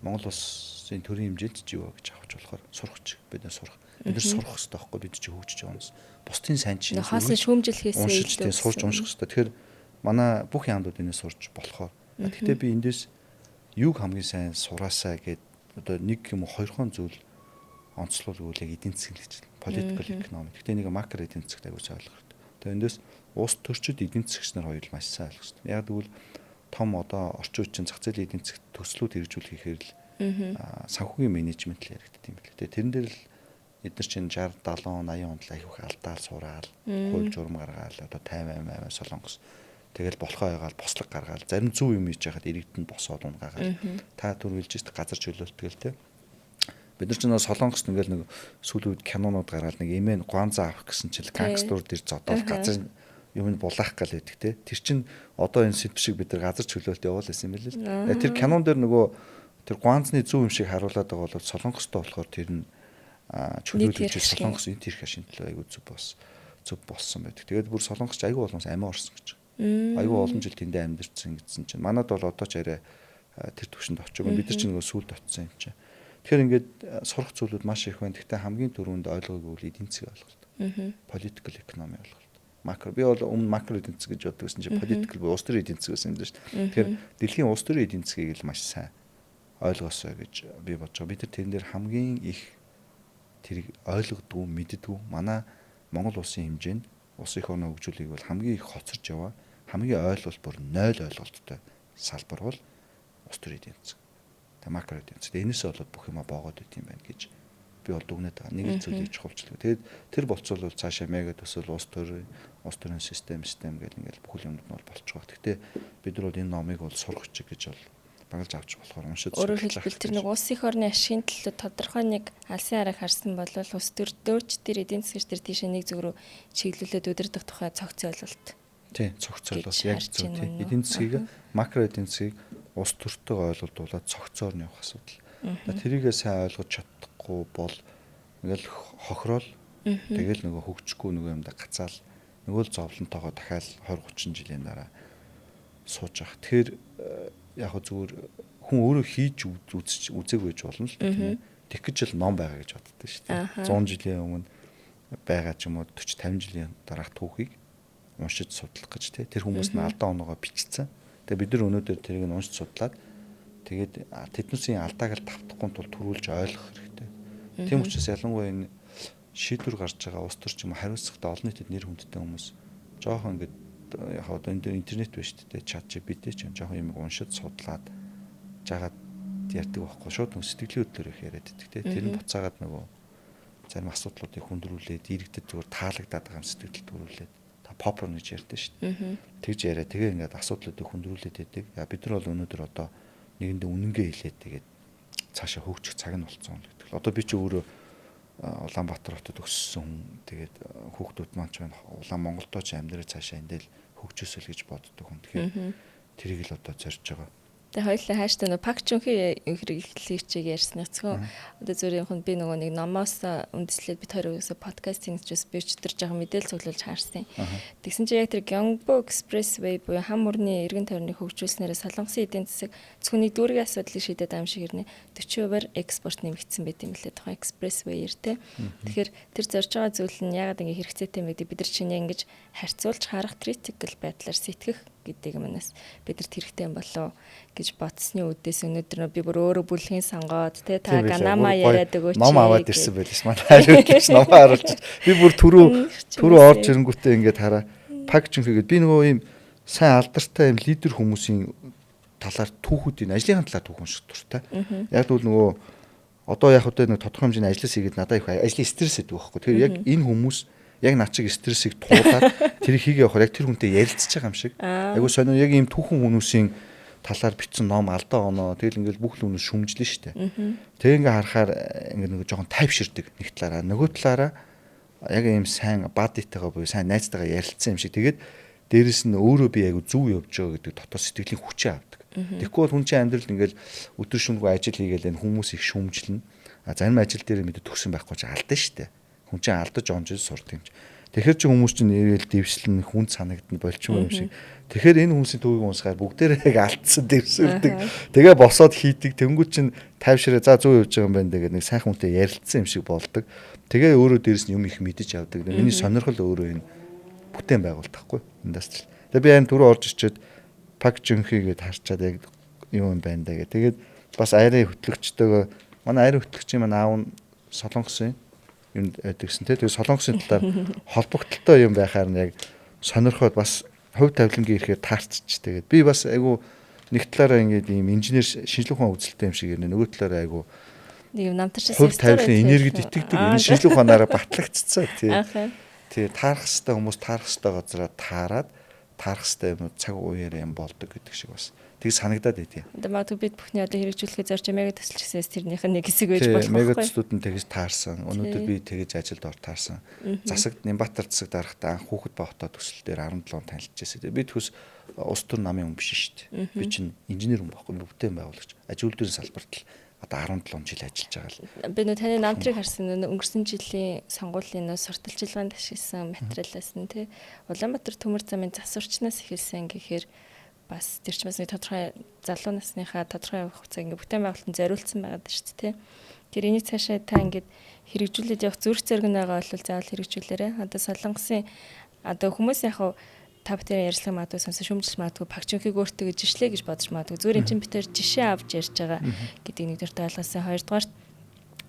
Монгол улсын төрийн хэмжээнд ч юу гэж авах болохоор сурах чиг бид нар сурах. Бид нар сурах хэрэгтэй байхгүй бид чи хөгжиж байгаа юмс. Бусдын сайн чинь хаасан шүүмжлэхээсээ сурж унших хэрэгтэй. Тэгэхээр манай бүх яамдууд энэс сурж болохоор. Гэхдээ би эндээс юг хамгийн сайн сураасаа гэд одоо нэг юм хоёрхон зүйл онцлуулвал яг эдийн засаг гэж political economy. Гэхдээ нэг макро эдийн засагт аягүй сайн ойлгох хэрэгтэй. Тэгээ эндээс улс төрчид эдийн засагч нар хоёр маш сайн ойлгох хэрэгтэй. Яг тэгвэл том одоо орчин үеийн зах зээлийн эдийн засагт төслүүд хэрэгжүүлэх гэхээр л санхүүгийн менежмент л яригддаг юм билээ. Тэрэн дээр л эдгээр чинь 60, 70, 80 онд аягүй их алдаал сураал, хууль журам гаргаал, одоо 50, 88 солонгос тэгэл болохоо ягаал бослог гаргаал, зарим зөв юм хийж яхад иргэдэнд босоод унгаагаал. Та түрүүлж тест газар чөлөөлтгөл те. Бид нар ч нэг солонгост ингээл нэг сүүлийн үед кинонууд гаргаад нэг эмээ гуанза авах гэсэн чил гангстер дээр зодоод газар юмд булаах гал байдаг те. Тэр чин одоо энэ сэдв шиг бид нар газар чөлөөлт явуулсан юм билээ л. Тэр кинон дээр нөгөө тэр гуанзны зөв юм шиг харуулдаг бол солонгостой болохоор тэр нь чөлөөлж солонгос энэ тэрх шинжлэх аягүй зөв болсон байдаг. Тэгээд бүр солонгосч аягүй болоос амиа орсон гэж. Аягүй олон жил тэндээ амьдэрсэн гэсэн чинь манад бол одоо ч арай тэр төвшөнд очиог бид нар ч нөгөө сүлд очсон юм чинь. Тэгэхээр ингээд сурах зүйлүүд маш их байна. Гэхдээ хамгийн түрүүнд ойлгоогүй бол эдийн засгийн ойлголт. Political economy ойлголт. Макро би бол өмнө макро эдийн засаг гэж боддог гэсэн чинь political буюу улс төрийн эдийн засаг гэсэн юм даа шүү дээ. Тэгэхээр дэлхийн улс төрийн эдийн засгийг л маш сайн ойлгосоо гэж би бодож байгаа. Бид нар тэрэн дээр хамгийн их тэрийг ойлгодгүй, мэддэггүй. Манай Монгол улсын хэмжээнд улс их орны хөгжүүлийг бол хамгийн их хоцорж яваа, хамгийн ойлголт бүр 0 ойлголттой салбар бол улс төрийн эдийн засаг. Тэгээ макро эдийн засаг. Энээсээ болоод бүх юм боогод байт юм байна гэж би бол дүгнээд байгаа. Нэг зүйлийг чухалчлаа. Тэгээд тэр болцвол цаашаа мега төсөл улс төрийн систем гэл ингээл бүх юмуд нь бол болчих واخ. Гэхдээ бид нар бол энэ номыг бол сурах чиг гэж бол багаж авч болохоор уншиж өөрөөр хэлбэл тэр нэг улс их орны ашигын төлөө тодорхой нэг алсын арга харсан бол улс төр дөөрч тэр эдийн засгч тэр тийшээ нэг зүг рүү чиглүүлээд удирдах тухай цогцоололт. Тийм, цогцоолол яг зөв тийм. Эдийн засгийг макро эдийн засгийг улс төртөйг ойлголдуулаад цогцоор нь явах асуудал. Тэрийгээ сайн ойлгож чадахгүй бол ингээл хохирол тэгэл нөгөө хөгжихгүй нөгөө юмда гацаал нөгөө л зовлонтойгоо дахиад 20 30 жилийн дараа сууж явах. Тэгэхээр яг хөө зүгээр хүн өөрөө хийж үзэг байж болно л тийм ээ. Тэг гэж л ном байгаа гэж боддоо шүү дээ. 100 жилийн өмнө байгаа ч юм уу 40 50 жилийн дараах түүхийг уншиж судлах гэж тий. Тэр хүмүүс нь алдаа оноогоо бичсэн. Тэгээ бид нар өнөөдөр тэрийг нь уншиж судлаад тэгээд тэднүүсийн алдааг л давтахгүй тул төрүүлж ойлгох хэрэгтэй. Тийм учраас ялангуяа энэ шийдвэр гарч байгаа улс төр ч юм уу хариуцлагатай олон нийтэд нэр хүндтэй хүмүүс жоохон ингээд яг одоо энэ интернет байна шүү дээ. Чат GPT ч юм жоохон юм уншиж судлаад жагаад ярьдаг байхгүй. Шууд сэтгэлийн хөдлөөр их яриад байдаг тий. Тэр нь буцаагаад нөгөө зарим асуудлуудыг хүндрүүлээд иргэдэд зүгээр таалагдаад байгаа юм сэтгэл төрүүлээд попор гэж ярьдээ шүү дээ. Тэгж яриа тэгээ ингээд асуудлуудыг хүндрүүлээд байдаг. Бид нар бол өнөөдөр одоо нэгэндээ үнэнгээ хэлээд тэгээд цаашаа хөгжих цаг нь болцсон гэдэг. Одоо би чи өөрөө Улаанбаатар хотод өссөн хүн. Тэгээд хүүхдүүд маань ч байна. Монголдоо ч амьдрал цаашаа эндэл хөгжөөсөл гэж боддог хүн. Тэгэхээр тэрийг л одоо зорж байгаа. Тэгээ хоёулаа хааштай нөө Пак Чунхи хэрэглэгчийг ярьсны цэцгэн одоо зөвхөн хүн би нөгөө нэг номоос үндэслээд бид хоёр өсө подкастинг ч би өчтөрж байгаа мэдээлэл цуглуулж хаарсан. Тэгсэн чинь яг тэр Gyeongbo Expressway буюу хам мөрний эргэн тойрныг хөгжүүлснээр Солонгосын эдийн засаг зөвхөн дүүргийн асуудлыг шийдээд байгаа юм шиг ирнэ 40%-аар экспорт нэмэгдсэн байт юм лээ тухайн Expressway-ээр те. Тэгэхээр тэр зорж байгаа зүйл нь ягаад ингэ хэрэгцээтэй юм бэ бид нар чинь ингэж харьцуулж харах critical байдлаар сэтгэх гэдэг юмнаас бидэрт хэрэгтэй юм болоо гэж бодсны үдээс өнөөдөр би бүр өөрөө бүлгийн сонгоод те та ганама яриад өгөөч. Ном аваад ирсэн байлээс манай хариулж ном харуулж би бүр түрүү орж ирэнгүүтээ ингээд хараа Пак Чунхи гэдэг би нөгөө ийм сайн алдартай ийм лидер хүмүүсийн талаар түүхүүдийн ажлын талаар түүх унших дуртай. Яг л нөгөө одоо яг хөдөө нэг тодорхой хэмжээний ажлаас игээд надад их ажлын стресс гэдэг байхгүй. Тэгэхээр яг энэ хүмүүс яг над чиг стрессийг туулаад тэр хийгээ явахаар яг тэр хүнтэй ярилцж байгаа юм шиг. Айгуу сонио яг ийм түүхэн хүмүүсийн талаар бичсэн ном алдаа оноо. Тэгэл ингээл бүх л хүмүүс шүмжлэн штэ. Тэг ингээ харахаар ингээ нэг жоохон тайвширдаг нэг талаараа. Нөгөө талаараа яг ийм сайн бадитайгаа буюу сайн найзтайгаа ярилцсан юм шиг. Тэгээд дээрэс нь өөрөө би айгуу зүв явж байгаа гэдэг дотоод сэтгэлийн хүчээ авдаг. Тэгэхгүй бол хүн чинь амьдрал ингээл өдөр шөнөгүй ажил хийгээл энэ хүмүүс их шүмжлэн. Зарим ажил дээр мэдээ төгсөн байхгүй ч алдаа штэ. Хүн чинь алдаж онж сурдаг юм чи. Тэгэхээр чи хүмүүс чинь нэрэл дэвшлэн хүн санагдана болчихмоо юм шиг. Тэгэхээр энэ хүмүүсийн төвийг унсгаар бүгдээрээ яг алдсан дэвсэрдэг. Тэгээ босоод хийдэг. Тэнгүүд чинь тайвшираа за зүү явж байгаа юм байна гэдэг нэг сайхан хүнтэй ярилцсан юм шиг болдог. Тэгээ өөрөө дээрэс нь юм их мэдэж авдаг. Миний сонирхол өөрөө энэ бүтээн байгуулалт тахгүй индастри. Тэгээ би энэ түрүү орж ирчээд Пак Чунхи гэдээ харчаад яг юм байна да гэх. Тэгээд бас айрын хөтлөгчтэйгөө манай айрын хөтлөгчийн маань аав нь Солонгосын юм гэдгсэн тийм. Тэгээд Солонгосын талаар холбогдолтой юм байхаар нь яг сонирхоод бас хувь тавилангийн ирэхээр таарч. Тэгээд би бас айгу нэг талаараа ингээд ийм инженер шинжлэх ухаан үзэлтэй юм шиг ирнэ. Нөгөө талаараа айгу нэг намтарчсан хувь тавилан энергид итгэдэг. Энэ шинжлэх ухаанаараа батлагдчихсан тийм. Тэгээ таарах хэвээр хүмүүс таарах хэвээр газараа таарад таарах хэвээр юм цаг үеэр юм болдог гэдэг шиг бас тэг санагдаад байдیں۔ Одоо магадгүй бид бүхний одоо хэрэгжүүлэхээ зорж мега төсөлчсээс тэрнийх нь нэг хэсэг байж болох байхгүй. Мега төслүүд нь тэгж таарсан. Өнөөдөр би тэгж ажилд ор таарсан. Засагт Нямбатар засагт дарахтаа анх хүүхэд багтаа төсөл дээр 17 он танилцчихсан. Би төгс улс төр намын хүн биш шүү дээ. Би чинь инженер хүн байхгүй. Бүтээн байгуулагч. Аж үйлдвэрийн салбарт л одоо 17 жил ажиллаж байгаа л. Би нөө таны намтрыг харсан өнгөрсөн жилийн сонгуулийн сурталчилгаанд ашигласан материалаас нь тий Улаанбаатар төмөр замын засварчнаас эхэлсэн гэхээр бас тэр ч бас нэг тодорхой залуу насныхаа тодорхой хугацаа ингээ бүтээн байгуулалтанд зориулсан байгаад шүү дээ тий. Тэр энийг цаашаа та ингээд хэрэгжүүлээд явах зүрх зэрэг нэгаа бол заавал хэрэгжүүлээрэ. Одоо Солонгосын одоо хүмүүс яг та бүхэн ярьслах магадгүй сонсон шүмжилж магадгүй Пак Чунхиг өөртөө жишлээ гэж бодож магадгүй зүгээр энэ чинь битэр жишээ авч ярьж байгаа гэдэг нэг төртөө ойлгосон. Хоёрдугаар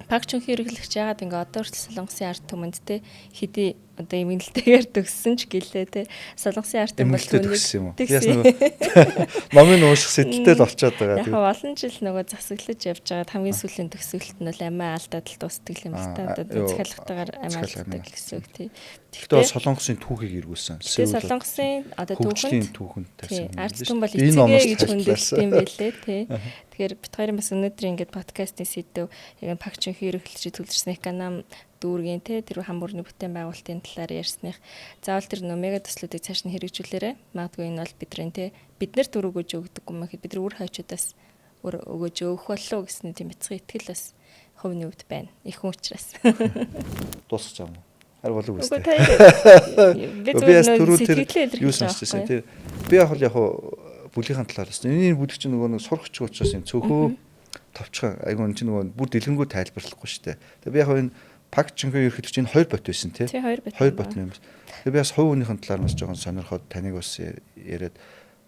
Пак Чунхи хэрэглэгч яагаад ингээ одоо хүртэл Солонгосын ард түмэнд те хэдий одоо эмгэлтэйгээр төгссөн ч гэлээ те. Солонгосын арт юм бол түүнийг би бас нөгөө номын ууших сэдэлтэй л болчиход байгаа. Яг олон жил нөгөө засаглаж явж байгаад хамгийн сүүлийн төгсгөлт нь бол амиа алдаад л дуустдаг юм л та. Одоо захиалгатаагаар амиа алддаг гэсэн үг тий. Тэгтээ солонгосын түүхийг эргүүлсэн. Солонгосын одоо түүхэнд тавьсан. Арт түн бол эцгээ гэж хүндэлдэг юм байлээ тий. Тэгэхээр бит хоёрын бас өнөөдөр ингээд подкастын сэдв яг Пак Чун Хэ ерөнхийлөгчийн төвлөрсөн эконом дүүргийн те тэр хамбурны бүтээн байгуулалтын талаар ярьсных. Заавал тэр мега төслүүдийг цааш нь хэрэгжүүлээрэ. Магадгүй энэ бол бидний те биднэрт үр өгөөж өгдөг юм гэхэд бид нар үр хойчудаас үр өгөөж өгөх болов гэсэн тийм бяцхан итгэл бас хувийн хувьд байна. Их хүн учраас. Дуусах юм уу? Харин болов үстэй. Би түрүү юу сонсчихсан те. Би яг бүлгийн талаар хэлсэн. Эний бүлэг чинь нөгөө нэг сурахч учраас юм цөөхөө товчхон айгүй энэ чинь нөгөө бүр дэлгэрэнгүй тайлбарлахгүй шүү дээ. Тэгээ би яг энэ Пак Чун Хэ ерөнхийлөгчийн 2 бот байсан тий. 2 бот юм. Тэгээ би бас хувь хүнийхэн талаар бас жоохон сонирхоод таныг бас яриад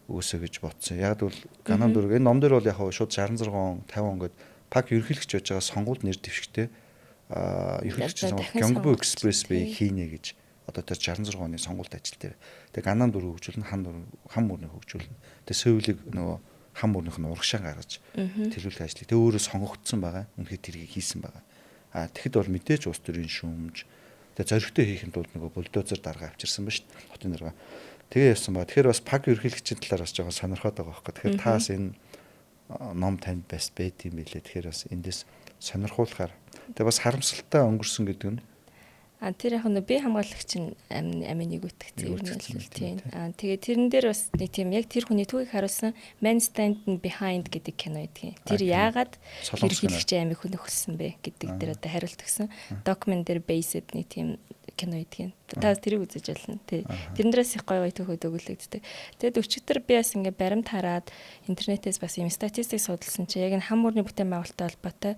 өгөөсэй гэж бодсон. Яг бол Ганам дөрөв энэ ном дээр бол яг шууд 66 он 50 он гээд Пак ерөнхийлөгч байж байгаа сонгуульд нэр дэвшигтэй ерөнхийлөгчийн сонгуульд Gyeongbu Expressway хийнэ гэж одоо тэр 66 оны сонгуульд ажил дээр. Тэгээ Ганам дөрөв хөгжүүлнэ, хам мөрнийг хөгжүүлнэ. Тэгээ Сөүлийг нөгөө хам мөрнийх нь урагшаа гаргаж төлөвлөх ажлыг тэгээ өөрөө сонгогдсон байгаа. Үнэхээр тэргийг хийсэн байгаа. Тэгэхэд бол мэдээж улс төрийн шүүмж тэгээ зоригтой хийхэд бол нөгөө бульдозер дарга авчирсан ба шүү дээ. Хотын дарга. Тэгээ явсан ба. Тэгэхээр бас Пак ерөнхийлөгчийн талаар бас жоохон сонирхоод байгаа байхгүй. Тэгэхээр таас энэ ном танд бас байт юм билээ. Тэгэхээр бас эндээс сонирхуулахаар тэгээ бас харамсалтай өнгөрсөн гэдэг нь тэр яг нь бие хамгаалагч нь амийн нэгүтгэж ер нь л тийм. Тэгээ тэрэн дээр бас нэг тийм яг тэр хүний түүхийг харуулсан Man Standing Behind гэдэг кино байдгийн. Тэр яагаад ерөнхийлөгч амийг хөнөхсөн бэ гэдэг дээр одоо хариулт өгсөн. Documentary based нэг тийм кино байдгийн. Та тэрийг үзэж байна. Тэрэн дээрээс их гоё түүхүүд өгүүлэгддэг. Тэгээд өчигдөр би бас ингээ баримт хараад интернетээс бас юм статистик судалсан чи яг энэ хам мөрний бүтээн байгуулалттай холбоотой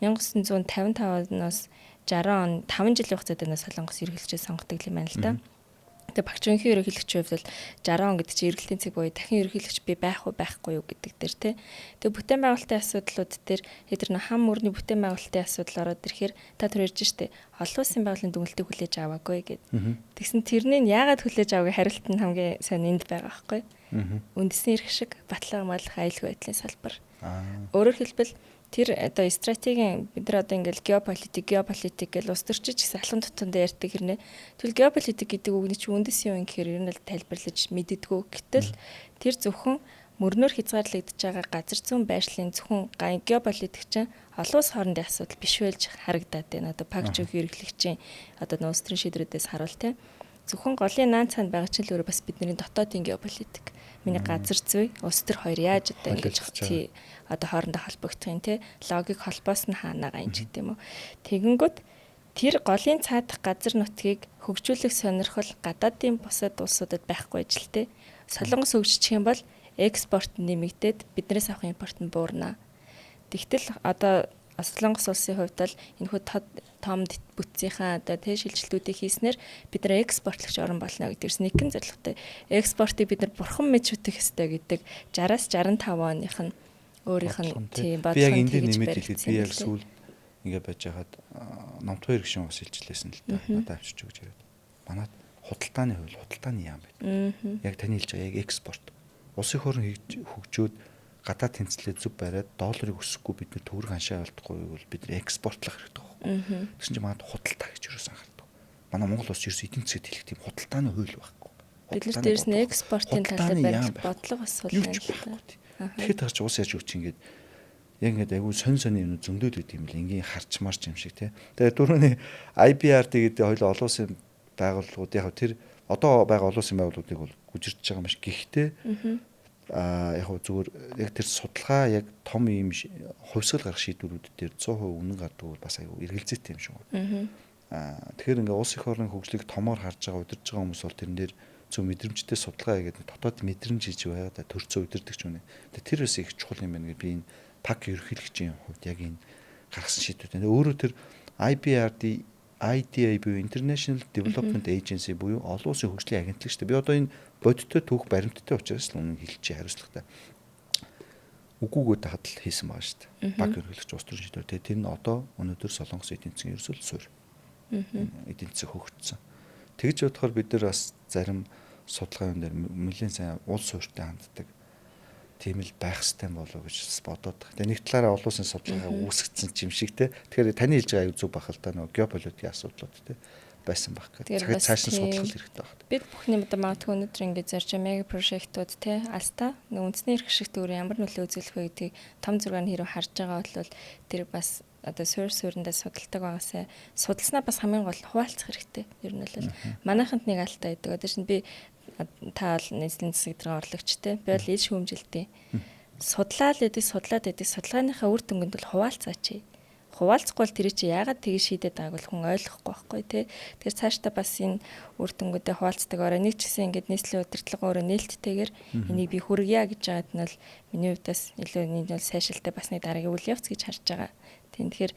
1955 оноос 60 он 5 жилийн хугацаанд энэ Солонгос ерөнхийлөгчөө сонгодог юм байна л да. Тэгээ Пак Чун Хэ ерөнхийлөгчийн хувьд бол 60 он гэдэг чинь эргэлтийн цэг буюу дахин ерөнхийлөгч би байх уу байхгүй юу гэдэг дээр те. Тэгээ бүтээн байгуулалтын асуудлууд дээр тэр нэг хам мөрний бүтээн байгуулалтын асуудал ороод ирэхээр та түр ярьж штэ олон улсын байгууллагын дүгнэлтийг хүлээж аваагүй гэд. Тэгсэн тэрнийг яагаад хүлээж аваагүй хариулт нь хамгийн сайн энд байгаа байхгүй. Үндэсний эрх шиг батлага малах аюулгүй байдлын салбар. Өөрөөр хэлбэл тэр одоо стратегийн бид нар одоо ингээл геополитик гэж улс төрчид гэсэн алхам тутамд ярьдаг хэрнээ. Тэгвэл геополитик гэдэг үгний чинь үндэс юу юм гэхээр ер нь л тайлбарлаж мэддэггүй. Гэтэл тэр зөвхөн мөрнөөр хязгаарлагдж байгаа газар зүйн байршлын зөвхөн геополитик чинь олон улс хоорондын асуудал биш байлж харагдаад байна. Одоо Пак Чун Хэ ерөнхийлөгчийн одоо улс төрийн шийдвэрүүдээс харуул те. Зөвхөн голын наан цаанд байгаа чинь л өөрөө бас бидний дотоодын геополитик. Миний газар зүй улс төр хоёр яаж одоо ингэж тий одоо хоорондоо холбогдох юм те логик холбоос нь хаанаага юм ч гэдэг юм уу. Тэгэнгүүт тэр голын цаадах газар нутгийг хөгжүүлэх сонирхол гадаадын бусад улсуудад байхгүй ажил те. Солонгос хөгжиж юм бол экспорт нэмэгдээд биднээс авах импорт нь буурна. Тэгтэл одоо Солонгос улсын хувьд бол энэхүү том бүтцийнхаа одоо тэ шилжилтүүдийг хийснээр бид нар экспортлогч орн болно гэдгээс нэгэн зорилготой. Экспортыг бид нар бурхан мэд шүтэх ёстой гэдэг 60-аас 65 оных нь өөрийнх нь тийм бодлого. Би яг энд нэмээд хэлээд би яг сүүл ингээ байж хаад номтгой иргшин бас хэлжлээсэн л да. Надад авчирч өгч яриад. Манайд худалдааны хууль, худалдааны яам байд. Яг таны хэлж байгаа яг экспорт. Улсын хорон хөгжөөд гадаад тэнцлээ зүв бариад долларыг өсөхгүй бид нэр төгрөг ханшаа алдахгүй бол бид нэр экспортлох хэрэгтэй байхгүй. Тэгсэн чинь манайд худалдаа гэж юусэн анхаардаг. Манай Монгол улс ерөөс эдийн засгт хэлэх тийм худалдааны хууль байхгүй. Бид нар дээрс нь экспортын талаар барих бодлого бас сул байна. Тэгэхэд гарч уус яаж өгч ингээд яг ингээд айгүй сонь юм зөндөөд өгд юм л ингийн харч марч юм шиг тий. Тэгээ дөрөвний IBRD гэдэг хоёул олон улсын байгууллагууд яг тэр одоо байгаа олон улсын байгууллагуудыг бол гүжирч байгаа юм шиг. Гэхдээ яг зүгээр яг тэр судалгаа яг том юм хувьсгал гарах шийдвэрүүд дээр 100% үнэн гардаг бол бас айгүй эргэлзээтэй юм шиг байна. Тэгэхээр ингээ улс их орны хөгжлийг томоор харж байгаа удирж байгаа хүмүүс бол тэрэн дээр зөв мэдрэмжтэй судалгаа хийгээд дотоод мэдрэмж хийж байгаа төрцөө удирдах ч үнэ. Тэр бас их чухал юм байна гэж би энэ Пак ерөнхийлөгчийн хувьд яг энэ гаргасан шийдвэр. Өөрөө тэр IBRD IDA буюу International Development Agency буюу олон улсын хөгжлийн агентлаг шүү дээ. Би одоо энэ бодиттой түүх баримттай учраас л үнэн хэлчихээ хариуцлагатай. Үгүйгөө тахад л хийсэн байгаа шүү дээ. Пак ерөнхийлөгч улс төрийн шийдвэр. Тэр нь одоо өнөөдөр Солонгос эдийн засгийн ерөөсөө суурь. Эдийн засаг хөгжсөн. Тэгж бодохоор бид нар бас зарим судалгаа юм дээр нэлээд сайн улс суурьтай ханддаг. Тийм л байх ёстой болов гэж бодоод байна. Тэгээ нэг талаараа олон улсын судалгаа үүсгэсэн юм шиг те. Тэгэхээр таны хэлж байгаа аюу зүг бах л да нөгөө геополитикийн асуудлууд те байсан байх гэдэг. Цагт цааш нь судлах хэрэгтэй байна. Бид бүхний одоо магадгүй өнөөдөр ингэж зарж мега прожектууд те алста нөгөө үндэсний эрх ашигт өөр ямар нөлөө үзүүлэх вэ гэдгийг том зургаар нь хэрэг харж байгаа бол тэр бас одоо суурьндээ судалдаг байгаасаа судалснаа бас хамгийн гол хуваалцах хэрэгтэй. Ер нь бол манайханд нэг алтай байдаг. Одоо чинь би та бол нийслэлийн засаг дээр орлогчтой. Би бол ил шүүмжилдэг. Судлаад байдаг судалгааныхаа үр дүнганд бол хуваалцаач. Хуваалцахгүй бол тэр чи яагаад тгий шийдэд байгааг бол хүн ойлгохгүй байхгүй тий. Тэгэхээр цаашдаа бас энэ үр дүнгуудыг хуваалцдаг. Нэг ч гэсэн ингээд нийслэлийн удирдлага өөрөө нээлттэйгээр энийг би хүргье гэж байгаад нь бол миний хувьдаас илүү энэ бол сайшилтай бас нэг дараагийн үйл явц гэж харж байгаа. Тэгэхээр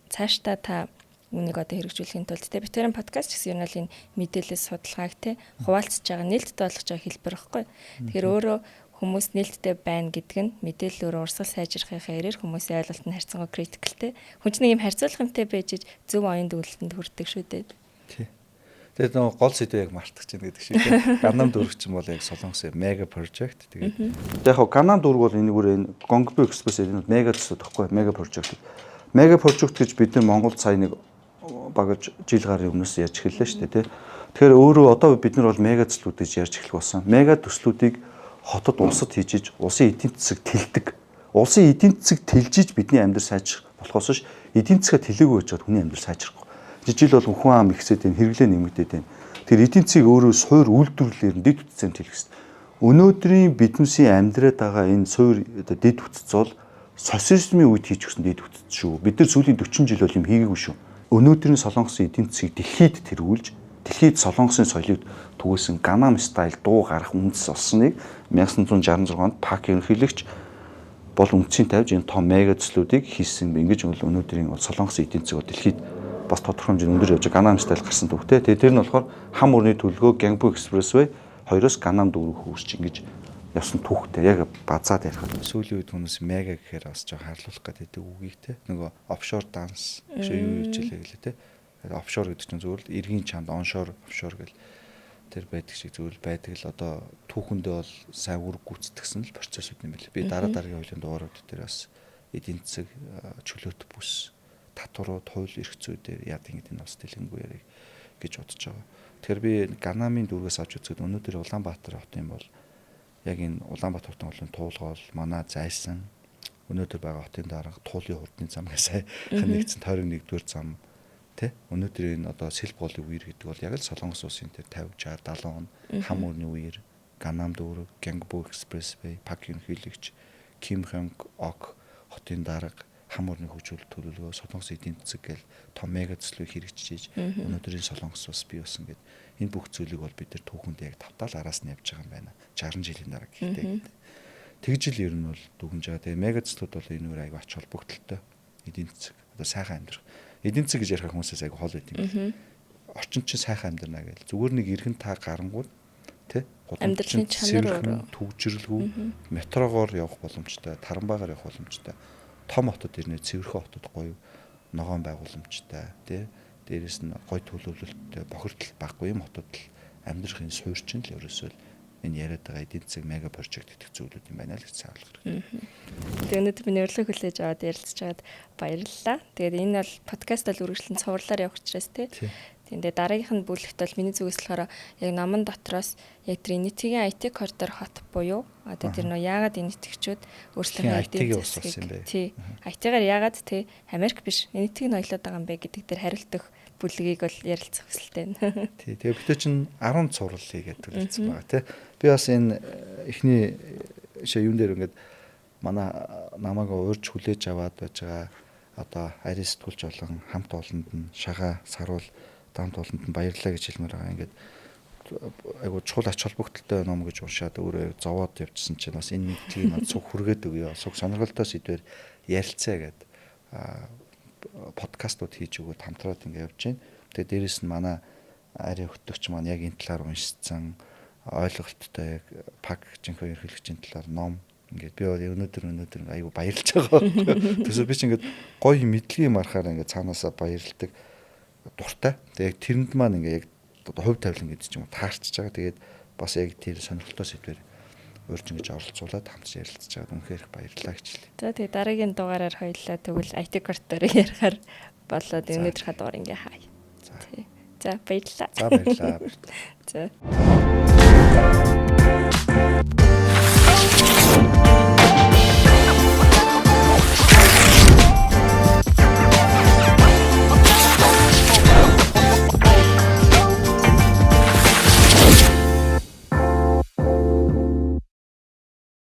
цаашдаа та үнийг одоо хэрэгжүүлэхийн тулд те битэрэн подкаст гэсэн юм бол энэ мэдээлэл судалгааг те хуваалцж байгаа нээлттэй болгож байгаа хэлбэр байхгүй. Тэгэхээр өөрөө хүмүүс нээлттэй байна гэдэг нь мэдээлэл өөрөө урсгал сайжрахын хэрээр хүмүүсийн ойлголт нь харьцангуй критикэлтэй. Хүн чинь нэг юм харьцуулах юмтай байж зөв оюун дүгнэлтэнд хүрдэг шүү дээ. Тий. Тэгээд нөгөө гол сэдвээ яг мартах чинь гэдэг шиг те. Ганам дүүрэг чинь бол яг Солонгосын мега project. Тэгээд яг ганам дүүрэг бол энэ Гонгбо экспресс энэ мега төсөд тахгүй мега project. Мега project гэж бид нар Монголд сая нэг багаж жил гарын өмнөөс ярьж эхэллээ шүү дээ тий. Тэгэхээр өөрөө одоо бид нар бол мега төслүүд гэж ярьж эхлэх болсон. Мега төслүүдийг хотод улсад хийжиж улсын эдийн засаг тэлдэг. Улсын эдийн засаг тэлжиж бидний амьдрал сайжрах болохоос ш эдийн засгаа тэлээгүй байж байгаа хүний амьдрал сайжрахгүй. Жижиг л бол хүн ам ихсээд энэ хэрэглээ нэмэгдээд байна. Тэр эдийн засгийг өөрөө суур үйлдвэрлэлээр дэд үтцэн тэлэх хэрэгтэй. Өнөөдрийн биднээсийн амьдраад байгаа энэ суур дэд үтц бол социализмын үед хийж өгсөн дэд үтц шүү. Бид нар сүүлийн 40 жил бол юм хийгээгүй шүү. Өнөөдрийн Солонгосын эдийн засгийг дэлхийд тэргүүлж, дэлхийд Солонгосын соёлыг түгээсэн Gangnam Style дуу гарах үндэс олсныг 1966 онд Пак ерөнхийлөгч бол үндсийн тавьж энэ том мега төслүүдийг хийсэн. Ингэж өнөөдрийн Солонгосын эдийн засаг дэлхийд бас тодорхой хэмжээнд өндөр явж байгаа Gangnam Style гарсан түүхтэй. Тэгээ тэр нь болохоор хам өрний төлгөө Gyeongbu Expressway 2-оос Gangnam дүүрэг хөөсч ингэж явсан түүхтэй. Яг базаад ярих юм. Сүүлийн үед хүмүүс мега гэхээр бас жоо харлуулах гэдэг үгийг те. Нөгөө офшор данс шүү юу гэж хэлээ гэлээ те. Офшор гэдэг чинь зөвхөн эргийн чамд оншор офшор гэл тэр байдаг шиг зөвл байдаг л одоо түүхэндээ бол сайн үр гүйцэтгсэн л процессууд юм билээ. Би дараагийн хуулийн дугаарууд дээр бас эдийн засаг чөлөөт бүс татварууд хууль эрх зүйдээр яад ингэдэг нь бас дэлгэнгүй яриг гэж бодож байгаа. Тэгэхээр би Gangnam-ын дүүргээс авч үзээд өнөөдөр Улаанбаатар хот юм бол яг энэ Улаанбаатар хотын голын туулгоол манай зайсан өнөөдөр байгаа хотын дарга туулын хурдны зам гэсэн нэгдсэн тойрог нэгдүгээр зам тий өнөөдөр энэ одоо сэлб голын үер гэдэг бол яг л Солонгос улсын тэр 50 60 70 он хам өрний үер Gangnam дүүрэг Gyeongbu Expressway Пак ерөнхийлөгч Ким Хёнг Ок хотын дарга хам өрний хөгжүүлэлт төлөвлөгөө Солонгос эдийн засаг гэл том мега төслийг хэрэгжиж өнөөдрийн Солонгос улс бий болсон гэдэг энэ бүх зүйлийг бол бид нар түүхэнд яг тавтаал араас нь явж байгаа юм байна 60 жилийн дараа гэхдээ тэгжил ер нь бол дүгнж байгаа. Тэгээ мега төслүүд бол энэ үр аяг ач холбогдолтой эдийн засаг одоо сайхан амьдрах эдийн засаг гэж ярих хүмүүсээс аяг хол байт юм. Орчин чинь сайхан амьдрна гэл зүгээр нэг эргэн таа гарангууд тий амьдралын чанар төгжрэлгүй метрогоор явах боломжтой, тарамбаагаар явах боломжтой. Том хотод ирнэ цэвэрхэн хотод гоё ногоон байгууламжтай тий дээрэс нь гоё төлөвлөлттэй бохирдол баггүй юм хотод л амьдрахын суурь чинь л ерөөсөө энэ яриад байгаа эдийн засаг мега project гэдэг зүйлүүд юм байна л гэж саалах хэрэгтэй. Тэгээ өнөөдөр миний урилга хүлээж аваад ярилцж байгаад баярлалаа. Тэгээд энэ бол подкаст бол үргэлжлэн цувралаар явах учраас тий. Тэгээд дараагийнх нь бүлэгт бол миний зүгээс болохоор яг намын дотроос яг тэр нийтийн IT коридор хот буюу одоо тэр нөө яагаад энэ итгэгчүүд өөрсдөө эдийн засгийг тий IT-гаар яагаад тий Америк биш нийтийг ноёлоод байгаа юм бэ гэдэг дээр хариултах бүлгийг бол ярилцах хүсэлтэй байна. Тий. Тэгээ бид чинь 10 цуврал хийгээд төлөвлөсөн байгаа тий. Би бас энэ эхний юун дээр ингээд манай намайг уурж хүлээж аваад байж байгаа одоо ари сэтгүүлч болон хамт олонд нь шагаа саруул дамт олонд нь баярлалаа гэж хэлмээр байгаа. Ингээд айгуу чухал ач холбогдолтой ном гэж уншаад өөрөө зовоод явжсэн чинь бас энэ нийтлэгийг манд цуг хүргээд өгөө. Цуг сонирхолтой сэдвээр ярилцаа гэдэг подкастууд хийж өгөөд хамтраад ингэ явж байна. Тэгээ дээрэс нь манай ари хөтөгч маань яг энэ талаар уншсан ойлголттой яг Пак жинхэнэ ерхийлэгчийн талаар ном ингээд би бол өнөөдөр айгу баярлж байгаа. Тэсээ би ч ингээд гоё мэдлэгийн мархаар ингээд цаанаасаа баярлдаг дуртай. Тэгээ яг тэрэнд маань ингээд яг одоо хувь тавилан гэдэг ч юм уу таарчж байгаа. Тэгээд бас яг тэр сонирхолтой сэдвээр урьж ингэж оролцуулаад хамтж ярилцж байгаад үнэхээр их баярлалаа гэжлээ. За тэгээ дараагийн дугаараар хоёулаа тэгвэл IT коридорыг ярихаар болоод өнөөдрийнхээ дугаар ингээ хаа. За баярлалаа. За баярлалаа. За.